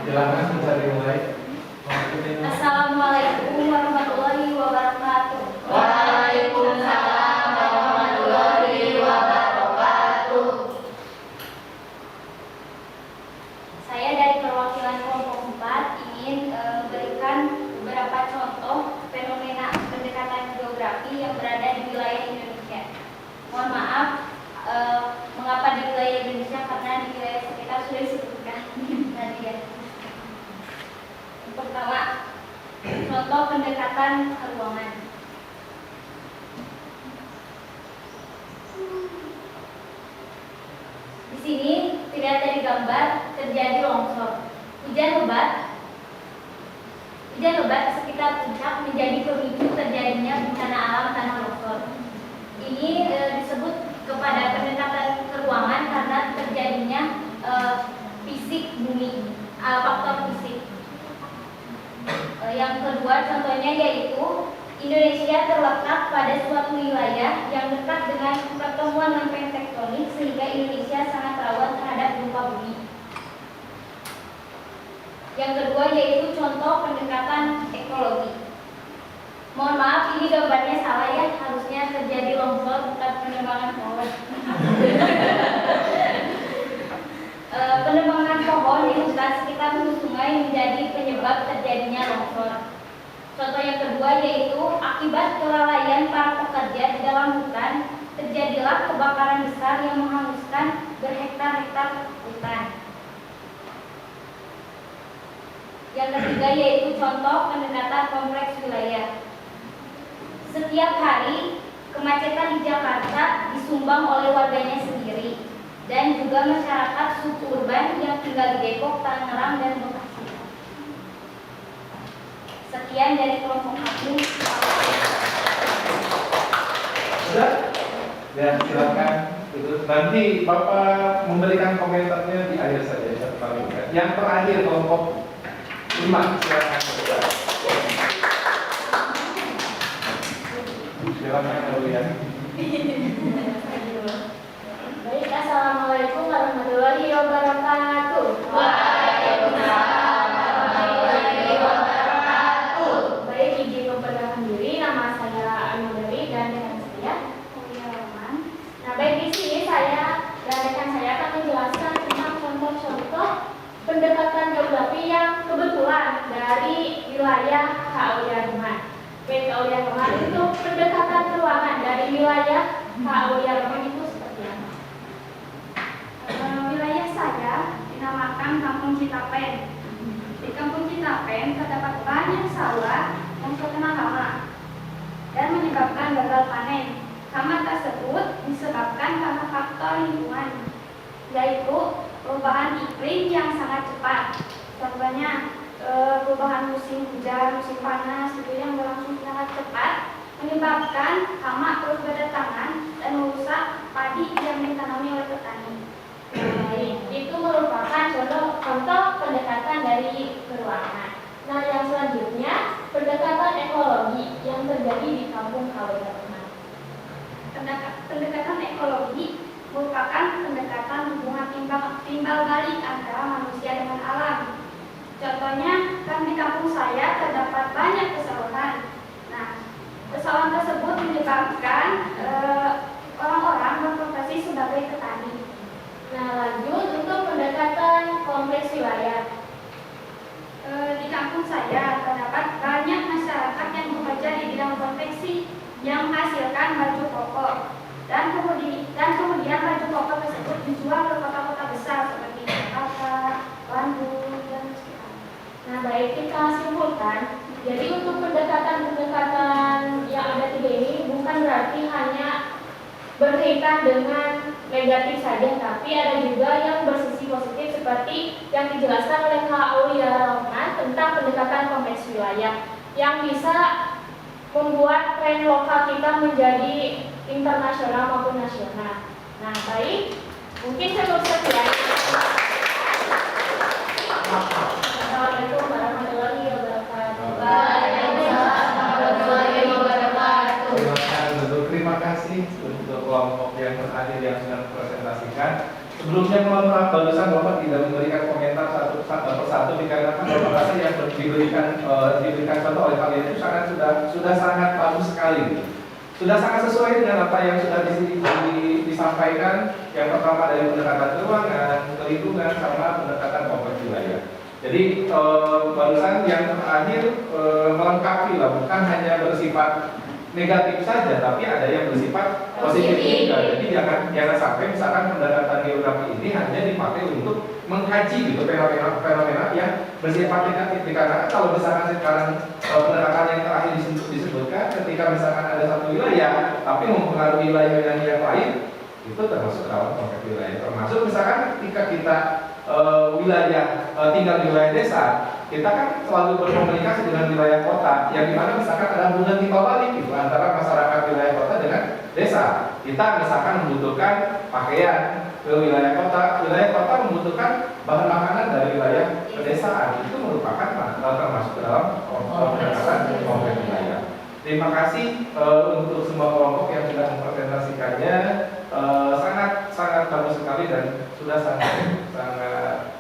Silakan bisa dimulai. Assalamualaikum warahmatullahi wabarakatuh. Waalaikumsalam warahmatullahi wabarakatuh. Saya dari perwakilan kelompok 4 ingin memberikan beberapa contoh fenomena pendekatan geografi yang berada di wilayah Indonesia. Mohon maaf, mengapa di wilayah Indonesia, karena di wilayah sekitar sudah disebutkan tadi ya. Pertama, contoh pendekatan ruangan. Di sini tidak ada di gambar, terjadi longsor. Hujan lebat di sekitar puncak menjadi pemicu terjadinya bencana alam tanah longsor. Ini disebut kepada pendekatan ruangan karena terjadinya fisik bumi, faktor fisik. Yang kedua contohnya yaitu Indonesia terletak pada suatu wilayah yang dekat dengan pertemuan lempeng tektonik sehingga Indonesia sangat rawan terhadap gempa bumi. Yang kedua yaitu contoh pendekatan ekologi. Mohon maaf, ini gambarnya salah ya, harusnya terjadi longsor bukan penebangan pohon. Penebangan pohon di hutan sekitar hulu sungai menjadi penyebab terjadinya longsor. Contoh yang kedua yaitu akibat kelalaian para pekerja di dalam hutan terjadilah kebakaran besar yang menghanguskan berhektar-hektar hutan. Yang ketiga yaitu contoh pendekatan kompleks wilayah. Setiap hari kemacetan di Jakarta disumbang oleh warganya sendiri dan juga masyarakat suburban yang tinggal di Depok, Tangerang, dan Bekasi. Sekian dari kelompok kami. Sudah? Ya, silakan. Nanti Bapak memberikan komentarnya di akhir saja ya, paling enggak. Yang terakhir kelompok 5, silakan. Silakan kalian. Baik, assalamualaikum warahmatullahi wabarakatuh. Waalaikumsalam warahmatullahi wabarakatuh. Baik, izin memperkenalkan diri, nama saya Anudari dan rekan saya Mulia Roman. Nah, baik, di sini saya dan rekan saya akan menjelaskan tentang contoh-contoh pendekatan geografi yang kebetulan dari wilayah Kauliaruman. Baik, Kauliaruman itu pendekatan ruangan dari wilayah Kauliaruman itu seperti apa? Wilayah saya dinamakan Kampung Citapen. Di Kampung Citapen terdapat banyak sawah yang terkena hama dan menyebabkan gagal panen. Hama tersebut disebabkan karena faktor lingkungan, yaitu perubahan iklim yang sangat cepat. Contohnya perubahan musim hujan, musim panas itu yang berlangsung sangat cepat menyebabkan hama terus berdatangan dan merusak padi yang ditanami oleh petani. Itu merupakan contoh pendekatan dari keruangan. Nah, yang selanjutnya pendekatan ekologi yang terjadi di Kampung Kauliaruman. Pendekatan ekologi merupakan pendekatan hubungan timbal balik antara manusia dengan alam. Contohnya, kan di kampung saya terdapat banyak persawahan. Nah, persawahan tersebut menyebabkan orang-orang berprofesi sebagai petani. Nah, lanjut untuk pendekatan kompleks wilayah. Di kampung saya terdapat banyak masyarakat yang bekerja di bidang konveksi yang menghasilkan baju koko dan kemudian baju koko tersebut dijual ke kota-kota besar seperti Jakarta, Bandung, dan sekitarnya. Nah, baik, kita simpulkan, jadi berkaitan dengan negatif saja, tapi ada juga yang bersisi positif seperti yang dijelaskan oleh Kak Aulia Rahman tentang pendekatan kompleks wilayah yang bisa membuat tren lokal kita menjadi internasional maupun nasional. Nah, baik, mungkin saya sekian. Assalamualaikum warahmatullahi wabarakatuh. Waalaikumsalam warahmatullahi wabarakatuh. Terima kasih untuk kelompok yang terakhir yang sudah mempresentasikan. Sebelumnya mohon maaf barusan Bapak tidak memberikan komentar satu persatu dikarenakan Bapak rasa yang diberikan contoh oleh kalian itu sudah sangat bagus sekali. Sudah sangat sesuai dengan apa yang sudah disampaikan. Yang pertama dari pendekatan keuangan, lingkungan, sama pendekatan kompleks wilayah. Jadi barusan yang terakhir melengkapi lah, bukan hanya bersifat negatif saja, tapi ada yang bersifat positif juga. Jadi jangan sampai misalkan pendekatan geografi ini hanya dipakai untuk mengkaji gitu fenomena yang bersifat negatif. Karena kalau misalkan sekarang pendekatan yang terakhir disebutkan, ketika misalkan ada satu wilayah tapi mempengaruhi wilayah yang lain, itu termasuk dalam konteks wilayah. Termasuk misalkan ketika kita tinggal di wilayah desa, kita kan selalu berkomunikasi dengan wilayah kota, yang dimana misalkan ada hubungan timbal balik gitu antara masyarakat wilayah kota dengan desa. Kita misalkan membutuhkan pakaian ke wilayah kota membutuhkan bahan makanan dari wilayah pedesaan. Itu merupakan termasuk dalam pendekatan kompleks wilayah. Terima kasih untuk semua kelompok yang sudah mempresentasikannya. Sangat bagus sekali dan sudah sangat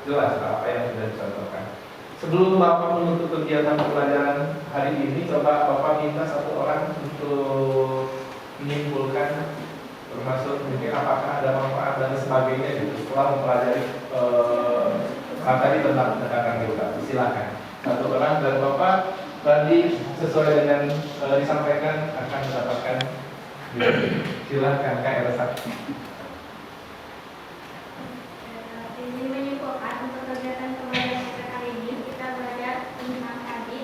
jelas apa yang sudah dicontohkan. Sebelum Bapak menutup kegiatan pembelajaran hari ini, coba Bapak minta satu orang untuk menyimpulkan, termasuk mungkin apakah ada manfaat dan sebagainya gitu, setelah mempelajari materi tentang pendekatan geografi. Silakan satu orang, dan Bapak tadi sesuai dengan disampaikan akan mendapatkan. Silakan Kak Elsa. Ini menyimpulkan untuk kegiatan pembelajaran kita kali ini, kita belajar tentang tadi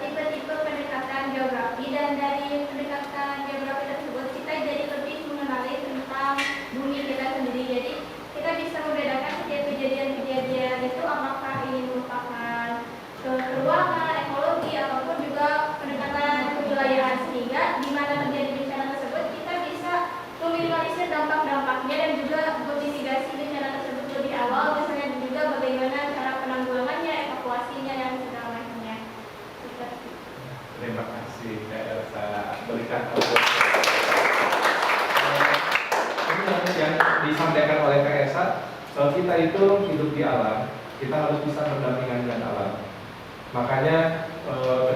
tipe-tipe pendekatan geografi, dan dari pendekatan geografi tersebut kita jadi lebih mengenali tentang bumi kita sendiri. Jadi kita bisa membedakan setiap kejadian-kejadian itu apakah ini merupakan keuangan, ekologi, ataupun juga pendekatan kewilayahan, sehingga di mana terjadi bencana tersebut kita bisa meminimalisir dampak-dampaknya dan juga memitigasi bencana tersebut lebih awal, misalnya juga bagaimana cara penanggulangannya, evakuasinya, dan segala macamnya. Terima kasih Kak Elsa. Berikan yang disampaikan oleh Kak Elsa, kalau kita itu hidup di alam, kita harus bisa berdampingan dengan alam. Makanya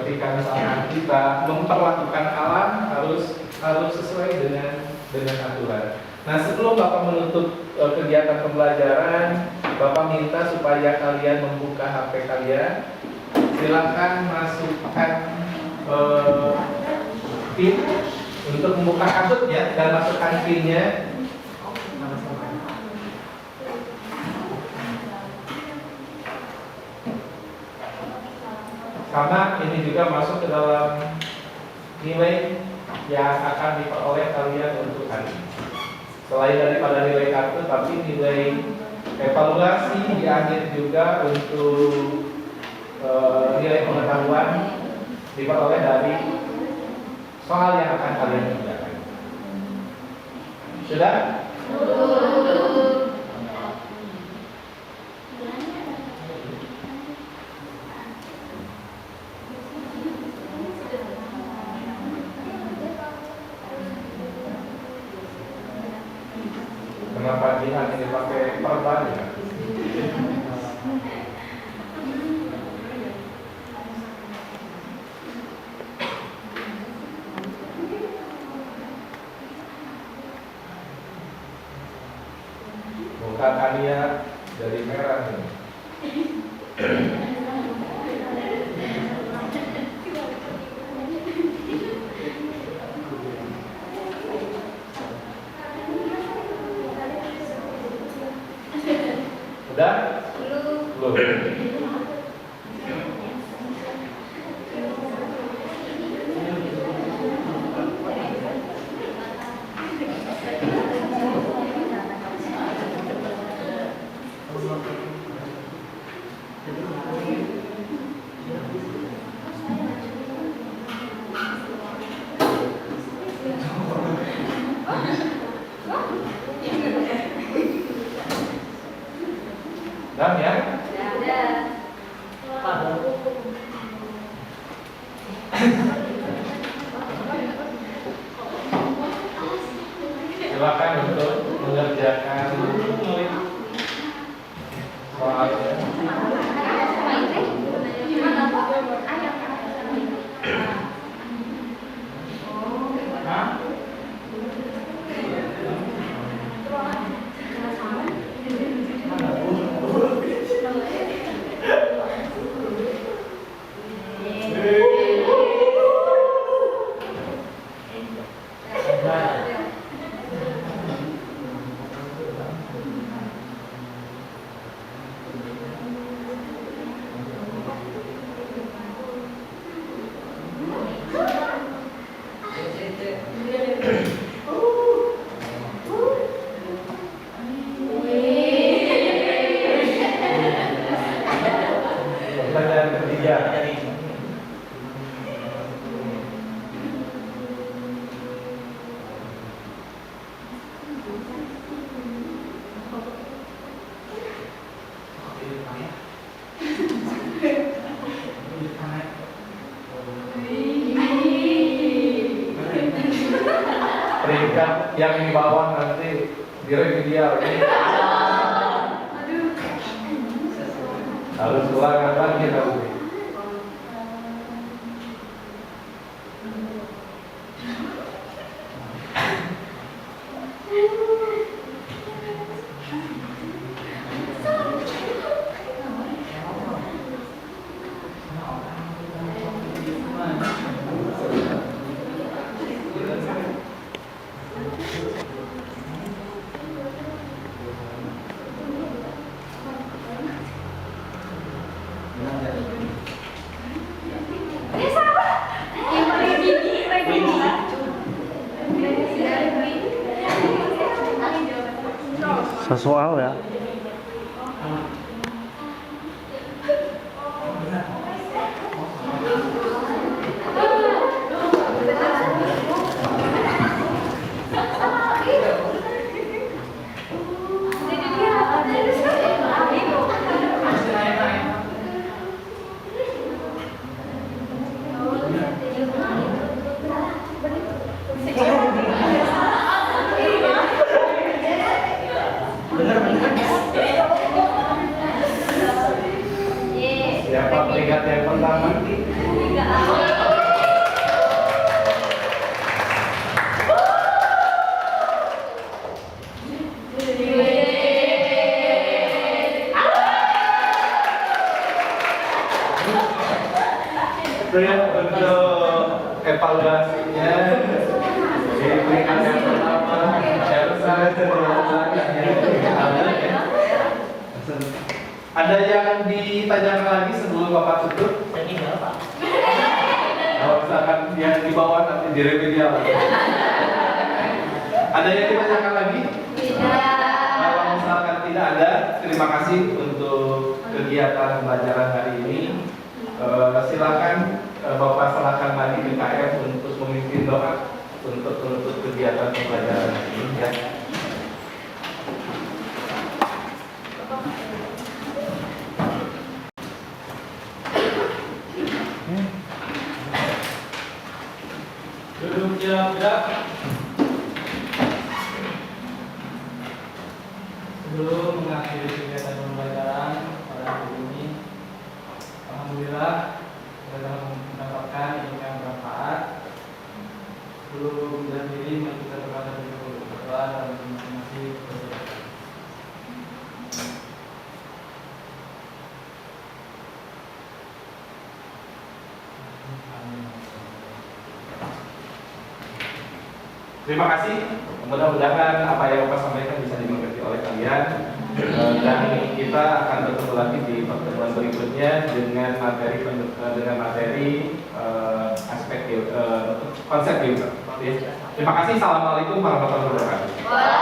ketika misalnya kita memperlakukan alam harus sesuai dengan aturan. Nah, sebelum Bapak menutup kegiatan pembelajaran, Bapak minta supaya kalian membuka HP kalian. Silakan masukkan PIN untuk membuka kartu ya, dan masukkan PIN-nya. Karena ini juga masuk ke dalam nilai yang akan diperoleh kalian untuk hari ini. Selain daripada nilai kartu, tapi nilai evaluasi di akhir juga untuk nilai pengetahuan diperoleh dari soal yang akan kalian kerjakan. Sudah? Kenapa dia ini pakai perban ya? Muka kalian dari merah ini. Udah? Belum. yang di bawah nanti di remedial. Harus ulangan lagi nanti. Sesoal ya. Siapa peringkat yang pertama? Untuk evaluasinya di peringkat yang pertama Elsa ada yang ditanyakan lagi sebelum Bapak tutup? Kalau misalkan yang di bawah nanti di remedial. Ada yang ditanyakan lagi? Kalau misalkan tidak ada, terima kasih untuk kegiatan pembelajaran hari ini. Silakan Bapak serahkan lagi ke KM untuk memimpin doa untuk menutup kegiatan pembelajaran hari ini ya. Duduk gerak. Sebelum mengakhiri kegiatan pembelajaran pada hari ini, alhamdulillah kita telah mendapatkan ilmu yang bermanfaat. Sebelum berdiri, mari kita berkata dulu berdoa dan masing-masing berdoa. Terima kasih. Mudah-mudahan apa yang Bapak sampaikan bisa dimengerti oleh kalian. Dan kita akan bertemu lagi di pertemuan berikutnya dengan materi aspek konsep juga. Terima kasih. Assalamualaikum warahmatullahi wabarakatuh.